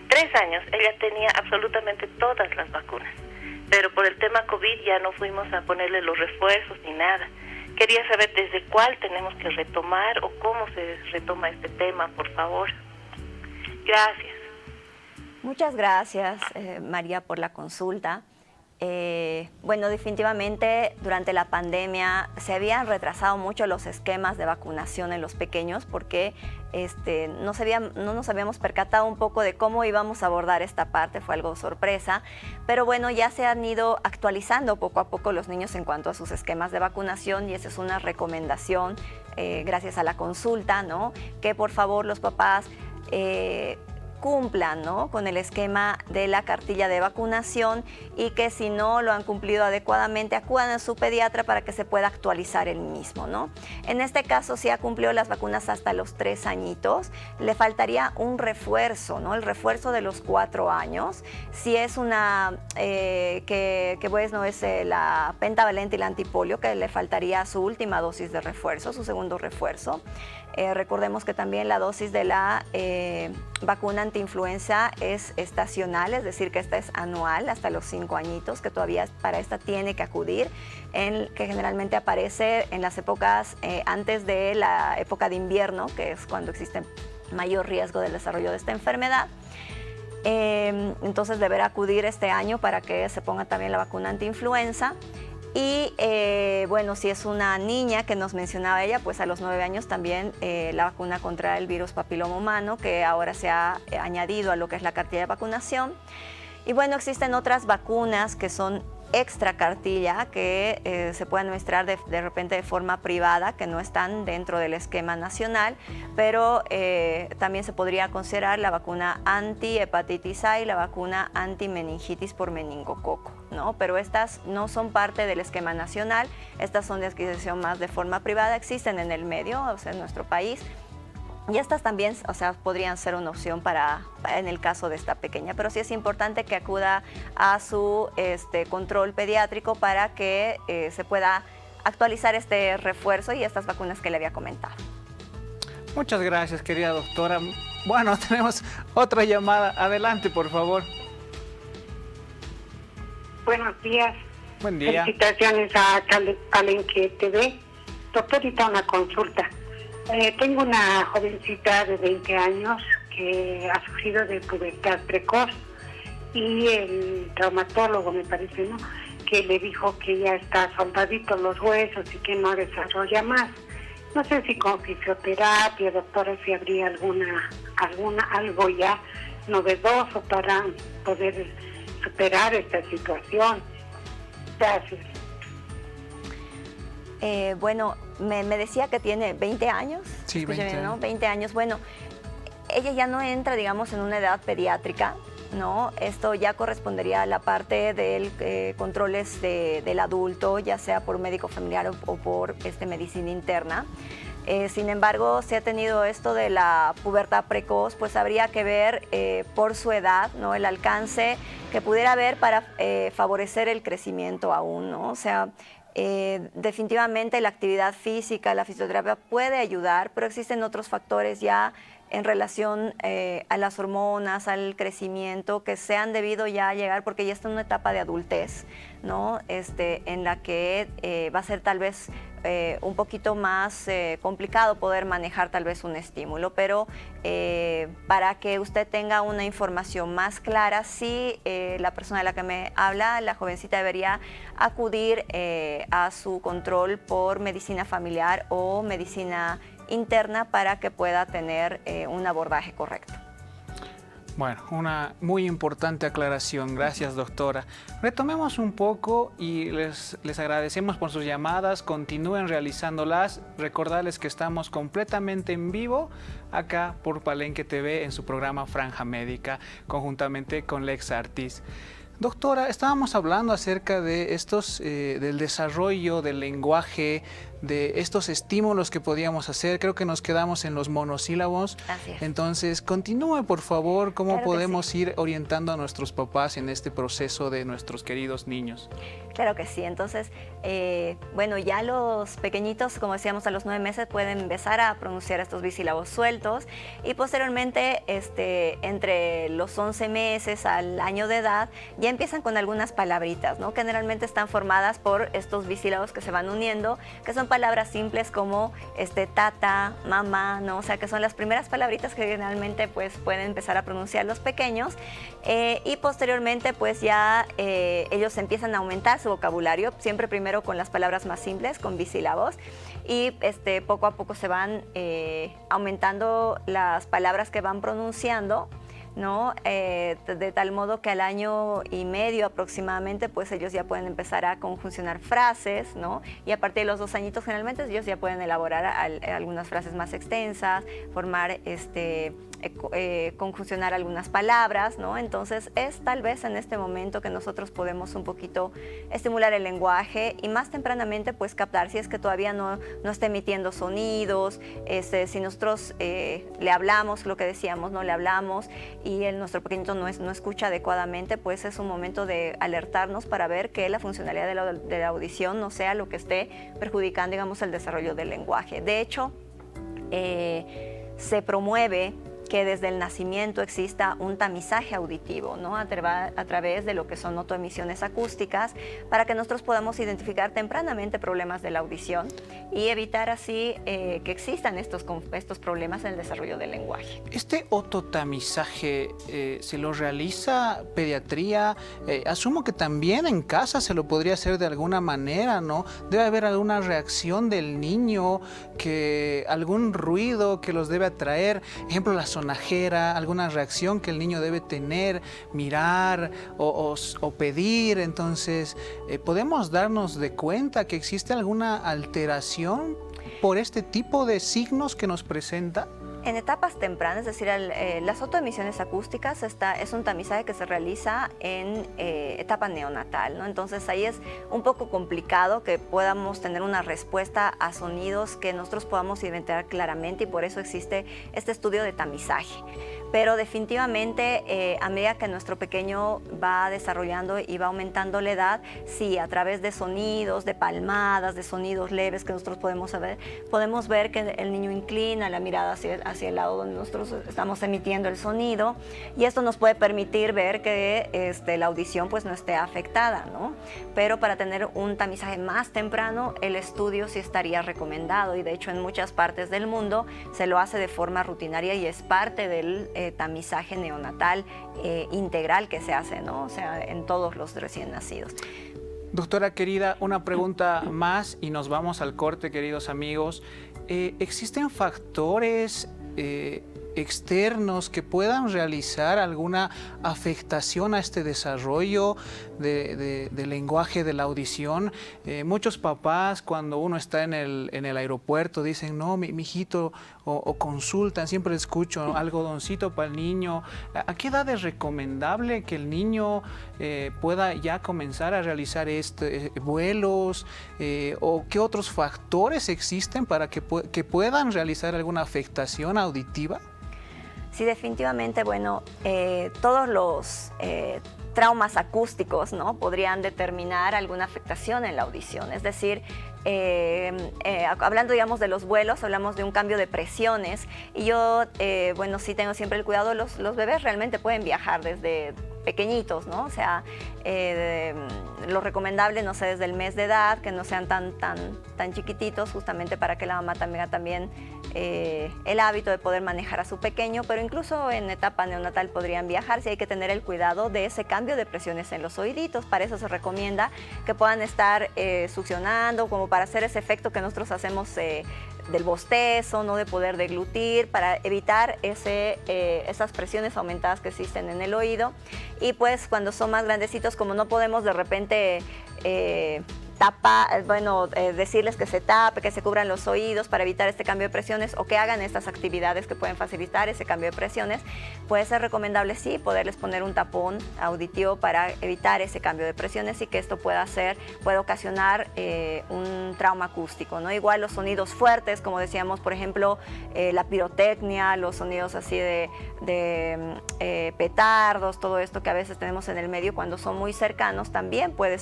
3 años, ella tenía absolutamente todas las vacunas, pero por el tema COVID ya no fuimos a ponerle los refuerzos ni nada. Quería saber desde cuál tenemos que retomar o cómo se retoma este tema, por favor. Gracias. Muchas gracias, María, por la consulta. Bueno, definitivamente durante la pandemia se habían retrasado mucho los esquemas de vacunación en los pequeños porque no nos habíamos percatado un poco de cómo íbamos a abordar esta parte, fue algo sorpresa, pero bueno, ya se han ido actualizando poco a poco los niños en cuanto a sus esquemas de vacunación y esa es una recomendación gracias a la consulta, ¿no? Que por favor los papás cumplan, ¿no? Con el esquema de la cartilla de vacunación y que si no lo han cumplido adecuadamente acudan a su pediatra para que se pueda actualizar el mismo, ¿no? En este caso, si ha cumplido las vacunas hasta los 3 añitos, le faltaría un refuerzo, ¿no? El refuerzo de los 4 años. Si es una no es la pentavalente y la antipolio, que le faltaría su última dosis de refuerzo, su segundo refuerzo. Recordemos que también la dosis de la vacuna antiinfluenza es estacional, es decir, que esta es anual hasta los 5 añitos, que todavía para esta tiene que acudir, que generalmente aparece en las épocas antes de la época de invierno, que es cuando existe mayor riesgo del desarrollo de esta enfermedad. Entonces deberá acudir este año para que se ponga también la vacuna antiinfluenza. Y bueno, si es una niña que nos mencionaba ella, pues a los 9 años también la vacuna contra el virus papiloma humano, que ahora se ha añadido a lo que es la cartilla de vacunación. Y bueno, existen otras vacunas que son extra cartilla, que se pueden administrar de repente de forma privada, que no están dentro del esquema nacional, pero también se podría considerar la vacuna anti-hepatitis A y la vacuna anti-meningitis por meningococo, ¿no? Pero estas no son parte del esquema nacional, estas son de adquisición más de forma privada, existen en el medio, o sea, en nuestro país. Y estas también, o sea, podrían ser una opción en el caso de esta pequeña, pero sí es importante que acuda a su control pediátrico para que se pueda actualizar este refuerzo y estas vacunas que le había comentado. Muchas gracias, querida doctora. Bueno, tenemos otra llamada. Adelante, por favor. Buenos días. Buen día. Felicitaciones a Palenque TV. Doctorita, una consulta. Tengo una jovencita de 20 años que ha sufrido de pubertad precoz y el traumatólogo, me parece, ¿no?, que le dijo que ya está soldadito los huesos y que no desarrolla más. No sé si con fisioterapia, doctora, si habría algo ya novedoso para poder superar esta situación. Gracias. Bueno, me decía que tiene 20 años. Sí, 20 años. ¿No? 20 años. Bueno, ella ya no entra, digamos, en una edad pediátrica, ¿no? Esto ya correspondería a la parte de controles del adulto, ya sea por médico familiar o por medicina interna. Sin embargo, si ha tenido esto de la pubertad precoz, pues habría que ver por su edad, ¿no?, el alcance que pudiera haber para favorecer el crecimiento aún, ¿no? O sea, definitivamente la actividad física, la fisioterapia puede ayudar, pero existen otros factores ya en relación a las hormonas, al crecimiento, que se han debido ya llegar, porque ya está en una etapa de adultez, ¿no? En la que va a ser tal vez un poquito más complicado poder manejar tal vez un estímulo, pero para que usted tenga una información más clara, sí, la persona de la que me habla, la jovencita, debería acudir a su control por medicina familiar o medicina interna para que pueda tener un abordaje correcto. Bueno, una muy importante aclaración. Gracias, doctora. Retomemos un poco y les agradecemos por sus llamadas. Continúen realizándolas. Recordarles que estamos completamente en vivo acá por Palenque TV en su programa Franja Médica, conjuntamente con Lex Artis. Doctora, estábamos hablando acerca de del desarrollo del lenguaje, de estos estímulos que podíamos hacer. Creo que nos quedamos en los monosílabos. Así es. Entonces, continúe, por favor, cómo Claro que podemos sí. ir orientando a nuestros papás en este proceso de nuestros queridos niños. Claro que sí. Entonces, bueno, ya los pequeñitos, como decíamos, a los 9 meses pueden empezar a pronunciar estos bisílabos sueltos, y posteriormente, entre los 11 meses al año de edad, ya empiezan con algunas palabritas, ¿no? Generalmente están formadas por estos bisílabos que se van uniendo, que son palabras simples como tata, mamá, ¿no? O sea, que son las primeras palabritas que generalmente pues pueden empezar a pronunciar los pequeños, y posteriormente pues ya ellos empiezan a aumentar su vocabulario, siempre primero con las palabras más simples, con bisílabos, y poco a poco se van aumentando las palabras que van pronunciando, ¿no? De tal modo que al año y medio aproximadamente, pues ellos ya pueden empezar a conjuncionar frases, ¿no? Y a partir de los 2 añitos generalmente ellos ya pueden elaborar algunas frases más extensas, formar, conjuncionar algunas palabras, ¿no? Entonces es tal vez en este momento que nosotros podemos un poquito estimular el lenguaje y más tempranamente pues captar si es que todavía no está emitiendo sonidos, si nosotros le hablamos, lo que decíamos, no le hablamos, y nuestro pequeñito no escucha adecuadamente, pues es un momento de alertarnos para ver que la funcionalidad de la audición no sea lo que esté perjudicando, digamos, el desarrollo del lenguaje. De hecho, se promueve que desde el nacimiento exista un tamizaje auditivo, ¿no? a través de lo que son otoemisiones acústicas, para que nosotros podamos identificar tempranamente problemas de la audición y evitar así que existan estos problemas en el desarrollo del lenguaje. Este ototamizaje se lo realiza pediatría, asumo que también en casa se lo podría hacer de alguna manera, ¿no? Debe haber alguna reacción del niño, algún ruido que los debe atraer, ejemplo la sonajera, alguna reacción que el niño debe tener, mirar o pedir. Entonces, ¿podemos darnos de cuenta que existe alguna alteración por este tipo de signos que nos presenta? En etapas tempranas, es decir, las otoemisiones acústicas es un tamizaje que se realiza en etapa neonatal, ¿no? Entonces ahí es un poco complicado que podamos tener una respuesta a sonidos que nosotros podamos identificar claramente, y por eso existe este estudio de tamizaje. Pero definitivamente a medida que nuestro pequeño va desarrollando y va aumentando la edad, sí, a través de sonidos, de palmadas, de sonidos leves que nosotros podemos ver que el niño inclina la mirada hacia el lado donde nosotros estamos emitiendo el sonido, y esto nos puede permitir ver que la audición pues no esté afectada, ¿no? Pero para tener un tamizaje más temprano, el estudio sí estaría recomendado, y de hecho en muchas partes del mundo se lo hace de forma rutinaria y es parte del tamizaje neonatal integral que se hace, ¿no? O sea, en todos los recién nacidos. Doctora querida, una pregunta más y nos vamos al corte, queridos amigos. ¿Existen factores externos que puedan realizar alguna afectación a este desarrollo del lenguaje de la audición? Muchos papás, cuando uno está en el aeropuerto, dicen, no, mi hijito, o consultan, siempre escucho algodoncito para el niño. ¿A qué edad es recomendable que el niño pueda ya comenzar a realizar vuelos? ¿O qué otros factores existen para que puedan realizar alguna afectación auditiva? Sí, definitivamente, bueno, todos los traumas acústicos, ¿no? podrían determinar alguna afectación en la audición. Es decir, hablando, digamos, de los vuelos, hablamos de un cambio de presiones, y yo, bueno, sí tengo siempre el cuidado, los bebés realmente pueden viajar desde pequeñitos, ¿no? O sea, lo recomendable, no sé, desde el mes de edad, que no sean tan chiquititos, justamente para que la mamá también el hábito de poder manejar a su pequeño, pero incluso en etapa neonatal podrían viajar, si hay que tener el cuidado de ese cambio de presiones en los oíditos. Para eso se recomienda que puedan estar succionando, como para hacer ese efecto que nosotros hacemos del bostezo, ¿no? De poder deglutir, para evitar esas presiones aumentadas que existen en el oído. Y pues cuando son más grandecitos, como no podemos de repente decirles que se tape, que se cubran los oídos para evitar este cambio de presiones, o que hagan estas actividades que pueden facilitar ese cambio de presiones, puede ser recomendable sí poderles poner un tapón auditivo para evitar ese cambio de presiones, y que esto puede ocasionar un trauma acústico, ¿no? Igual los sonidos fuertes, como decíamos, por ejemplo, la pirotecnia, los sonidos así de petardos, todo esto que a veces tenemos en el medio, cuando son muy cercanos, también pueden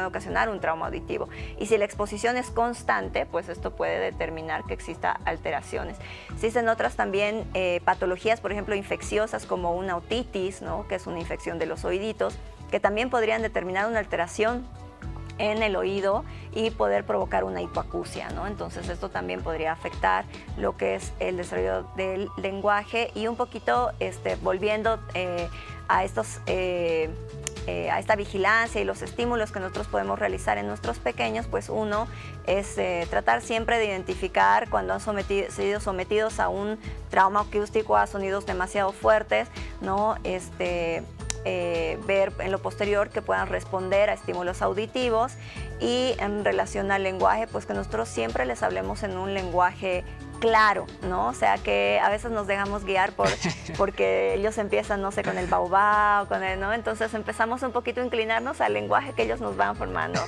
ocasionar un trauma auditivo. Y si la exposición es constante, pues esto puede determinar que exista alteraciones. Existen otras también patologías, por ejemplo, infecciosas, como una otitis, ¿no? Que es una infección de los oíditos, que también podrían determinar una alteración en el oído y poder provocar una hipoacusia, ¿no? Entonces esto también podría afectar lo que es el desarrollo del lenguaje. Y un poquito volviendo a esta vigilancia y los estímulos que nosotros podemos realizar en nuestros pequeños, pues uno es tratar siempre de identificar cuando han sido sometidos a un trauma acústico, a sonidos demasiado fuertes, ¿no? Ver en lo posterior que puedan responder a estímulos auditivos. Y en relación al lenguaje, pues que nosotros siempre les hablemos en un lenguaje claro, ¿no? O sea, que a veces nos dejamos guiar porque ellos empiezan, no sé, con el baubao, ¿no? Entonces empezamos un poquito a inclinarnos al lenguaje que ellos nos van formando.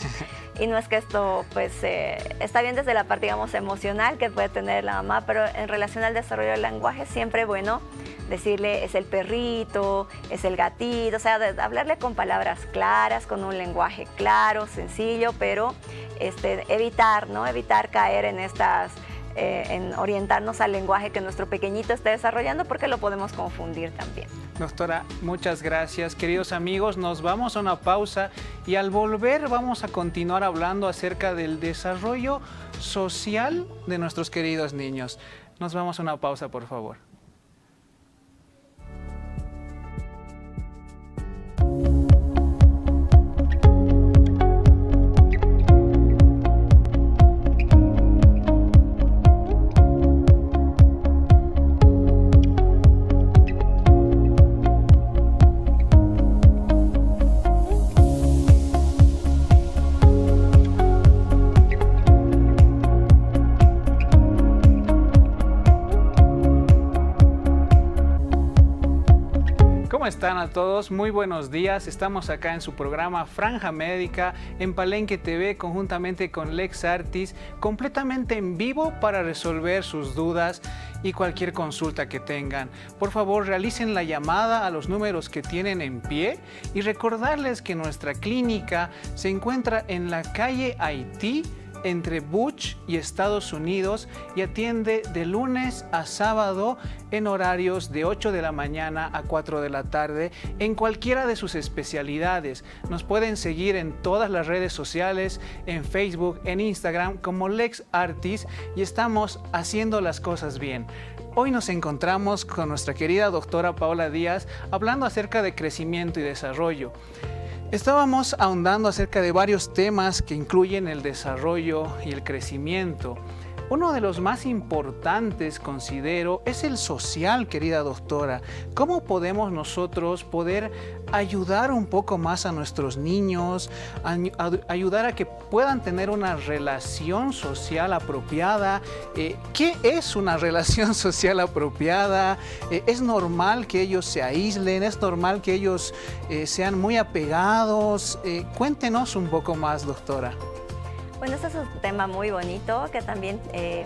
Y no es que esto, pues, está bien desde la parte, digamos, emocional que puede tener la mamá, pero en relación al desarrollo del lenguaje, siempre, bueno, decirle es el perrito, es el gatito, o sea, hablarle con palabras claras, con un lenguaje claro, sencillo, pero evitar, ¿no? Evitar caer en estas en orientarnos al lenguaje que nuestro pequeñito esté desarrollando, porque lo podemos confundir también. Doctora, muchas gracias. Queridos amigos, nos vamos a una pausa y al volver vamos a continuar hablando acerca del desarrollo social de nuestros queridos niños. Nos vamos a una pausa, por favor. ¿Cómo están a todos? Muy buenos días. Estamos acá en su programa Franja Médica en Palenque TV conjuntamente con Lex Artis, completamente en vivo para resolver sus dudas y cualquier consulta que tengan. Por favor, realicen la llamada a los números que tienen en pie y recordarles que nuestra clínica se encuentra en la calle Haití, entre Buch y Estados Unidos, y atiende de lunes a sábado en horarios de 8 de la mañana a 4 de la tarde en cualquiera de sus especialidades. Nos pueden seguir en todas las redes sociales, en Facebook, en Instagram como Lex Artis, y estamos haciendo las cosas bien. Hoy nos encontramos con nuestra querida doctora Paola Díaz hablando acerca de crecimiento y desarrollo. Estábamos ahondando acerca de varios temas que incluyen el desarrollo y el crecimiento. Uno de los más importantes, considero, es el social, querida doctora. ¿Cómo podemos nosotros ayudar un poco más a nuestros niños, ayudar a que puedan tener una relación social apropiada? ¿Qué es una relación social apropiada? ¿Es normal que ellos se aíslen? ¿Es normal que ellos sean muy apegados? Cuéntenos un poco más, doctora. Bueno, este es un tema muy bonito que también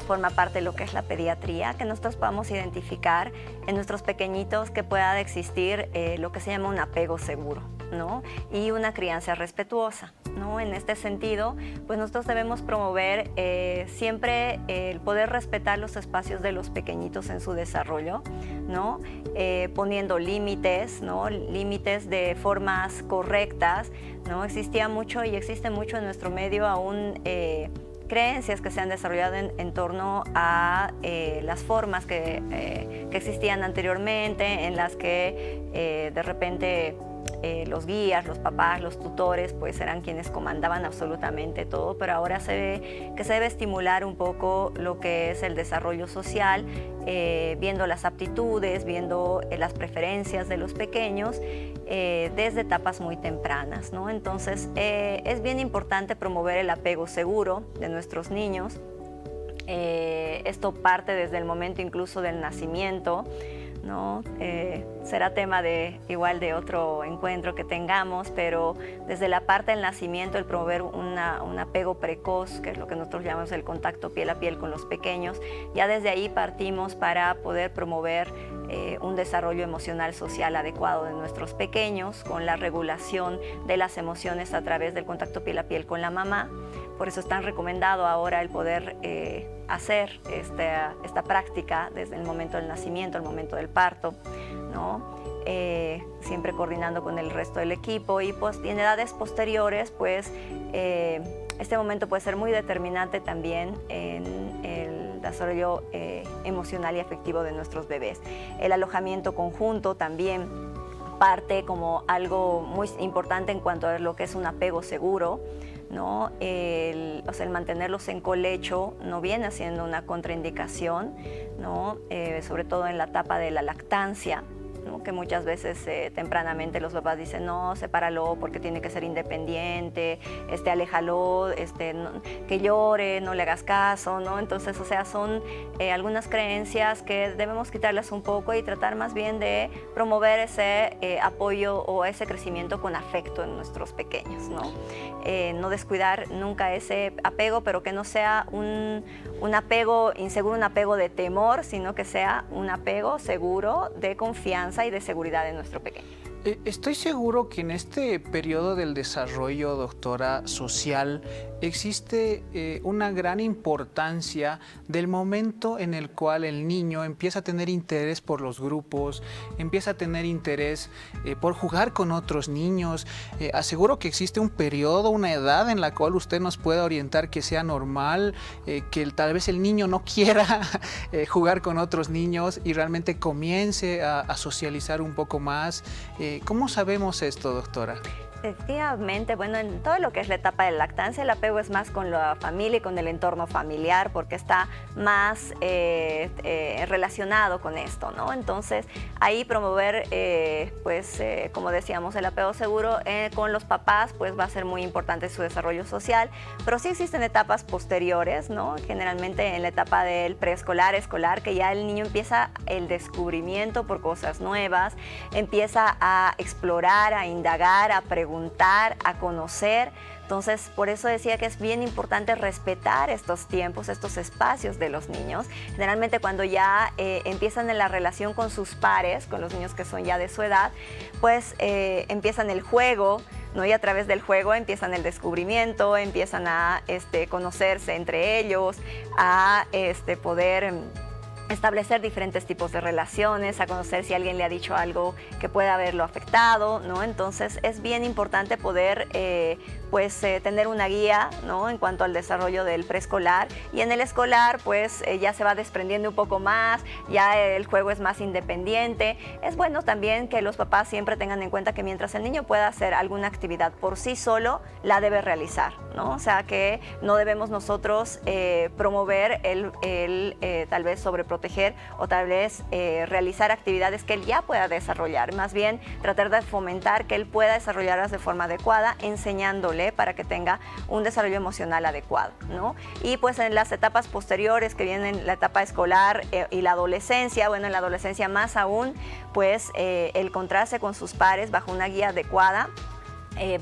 forma parte de lo que es la pediatría, que nosotros podamos identificar en nuestros pequeñitos que pueda existir lo que se llama un apego seguro, ¿no? Y una crianza respetuosa, ¿no? En este sentido, pues nosotros debemos promover siempre el poder respetar los espacios de los pequeñitos en su desarrollo, ¿no? Poniendo límites, ¿no? Límites de formas correctas, ¿no? Existía mucho y existe mucho en nuestro medio aún creencias que se han desarrollado en torno a las formas que existían anteriormente, en las que de repente los guías, los papás, los tutores, pues eran quienes comandaban absolutamente todo, pero ahora se ve que se debe estimular un poco lo que es el desarrollo social, viendo las aptitudes, viendo las preferencias de los pequeños desde etapas muy tempranas, ¿no? Entonces es bien importante promover el apego seguro de nuestros niños. Esto parte desde el momento incluso del nacimiento, ¿no? Será tema de otro encuentro que tengamos, pero desde la parte del nacimiento, el promover un apego precoz, que es lo que nosotros llamamos el contacto piel a piel con los pequeños, ya desde ahí partimos para poder promover un desarrollo emocional social adecuado de nuestros pequeños, con la regulación de las emociones a través del contacto piel a piel con la mamá. Por eso es tan recomendado ahora el poder hacer esta práctica desde el momento del nacimiento, el momento del parto, ¿no? Siempre coordinando con el resto del equipo, y en edades posteriores, pues este momento puede ser muy determinante también en el desarrollo emocional y afectivo de nuestros bebés. El alojamiento conjunto también parte como algo muy importante en cuanto a lo que es un apego seguro, ¿no? El mantenerlos en colecho no viene siendo una contraindicación, ¿no? Sobre todo en la etapa de la lactancia, ¿no? Que muchas veces tempranamente los papás dicen, no, sepáralo porque tiene que ser independiente, aléjalo, que llore, no le hagas caso, ¿no? Entonces, son algunas creencias que debemos quitarlas un poco y tratar más bien de promover ese apoyo o ese crecimiento con afecto en nuestros pequeños, ¿no? No descuidar nunca ese apego, pero que no sea un apego inseguro, un apego de temor, sino que sea un apego seguro, de confianza y de seguridad de nuestro pequeño. Estoy seguro que en este periodo del desarrollo, doctora, social, existe una gran importancia del momento en el cual el niño empieza a tener interés por los grupos, empieza a tener interés por jugar con otros niños. Aseguro que existe un periodo, una edad en la cual usted nos pueda orientar que sea normal, que tal vez el niño no quiera jugar con otros niños y realmente comience a socializar un poco más. ¿Cómo sabemos esto, doctora? Efectivamente, bueno, en todo lo que es la etapa de lactancia, el apego es más con la familia y con el entorno familiar porque está más relacionado con esto, ¿no? Entonces, ahí promover, como decíamos, el apego seguro con los papás, pues va a ser muy importante su desarrollo social, pero sí existen etapas posteriores, ¿no? Generalmente en la etapa del preescolar, escolar, que ya el niño empieza el descubrimiento por cosas nuevas, empieza a explorar, a indagar, a preguntar, a conocer. Entonces, por eso decía que es bien importante respetar estos tiempos, estos espacios de los niños. Generalmente cuando ya empiezan en la relación con sus pares, con los niños que son ya de su edad, pues empiezan el juego, ¿no? Y a través del juego empiezan el descubrimiento, empiezan a conocerse entre ellos, a poder establecer diferentes tipos de relaciones, a conocer si alguien le ha dicho algo que pueda haberlo afectado, ¿no? Entonces es bien importante poder tener una guía, ¿no? En cuanto al desarrollo del preescolar, y en el escolar pues ya se va desprendiendo un poco más, ya el juego es más independiente. Es bueno también que los papás siempre tengan en cuenta que mientras el niño pueda hacer alguna actividad por sí solo, la debe realizar, ¿no? O sea que no debemos nosotros promover tal vez sobreproteger o tal vez realizar actividades que él ya pueda desarrollar, más bien tratar de fomentar que él pueda desarrollarlas de forma adecuada, enseñándole para que tenga un desarrollo emocional adecuado, ¿no? Y pues en las etapas posteriores que vienen la etapa escolar y la adolescencia, bueno, en la adolescencia más aún, pues el encontrarse con sus pares bajo una guía adecuada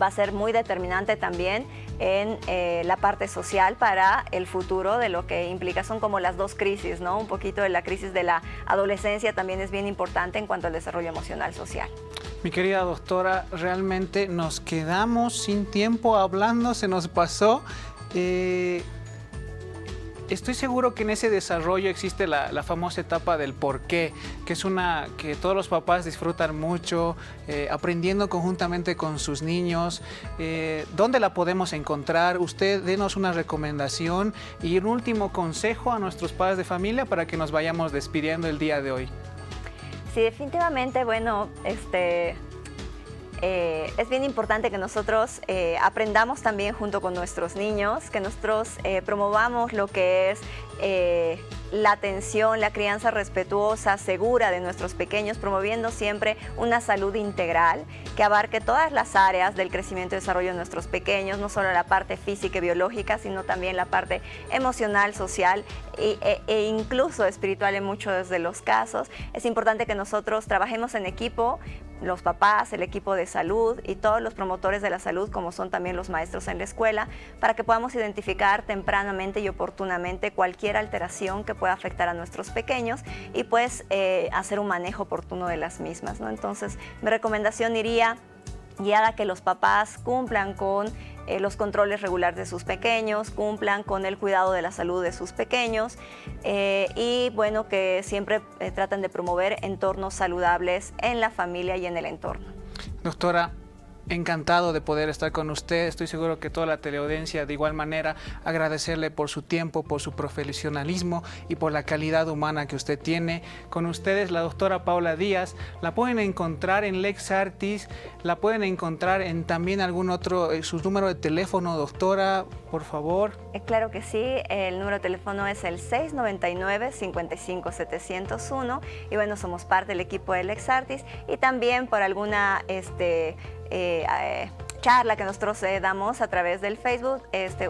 va a ser muy determinante también en la parte social para el futuro de lo que implica. Son como las dos crisis, ¿no? Un poquito de la crisis de la adolescencia también es bien importante en cuanto al desarrollo emocional social. Mi querida doctora, realmente nos quedamos sin tiempo hablando, se nos pasó. Estoy seguro que en ese desarrollo existe la famosa etapa del por qué, que es una que todos los papás disfrutan mucho, aprendiendo conjuntamente con sus niños. ¿Dónde la podemos encontrar? Usted denos una recomendación y un último consejo a nuestros padres de familia para que nos vayamos despidiendo el día de hoy. Sí, definitivamente, bueno, es bien importante que nosotros aprendamos también junto con nuestros niños, que nosotros promovamos lo que es la atención, la crianza respetuosa, segura de nuestros pequeños, promoviendo siempre una salud integral que abarque todas las áreas del crecimiento y desarrollo de nuestros pequeños, no solo la parte física y biológica, sino también la parte emocional, social e incluso espiritual en muchos de los casos. Es importante que nosotros trabajemos en equipo, los papás, el equipo de salud y todos los promotores de la salud, como son también los maestros en la escuela, para que podamos identificar tempranamente y oportunamente cualquier alteración que pueda afectar a nuestros pequeños y pues hacer un manejo oportuno de las mismas, ¿no? Entonces, mi recomendación iría guiada a que los papás cumplan con los controles regulares de sus pequeños, cumplan con el cuidado de la salud de sus pequeños y bueno, que siempre traten de promover entornos saludables en la familia y en el entorno. Doctora, encantado de poder estar con usted. Estoy seguro que toda la teleaudiencia de igual manera, agradecerle por su tiempo, por su profesionalismo y por la calidad humana que usted tiene. Con ustedes la doctora Paola Díaz. La pueden encontrar en LexArtis, la pueden encontrar en también algún otro, su número de teléfono, doctora, por favor. Claro que sí, el número de teléfono es el 699-55701 y bueno, somos parte del equipo de LexArtis y también por alguna charla que nosotros damos a través del Facebook,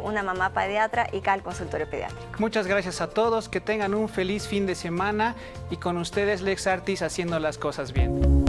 Una Mamá Pediatra y CAL Consultorio Pediátrico. Muchas gracias a todos, que tengan un feliz fin de semana y con ustedes LexArtis haciendo las cosas bien.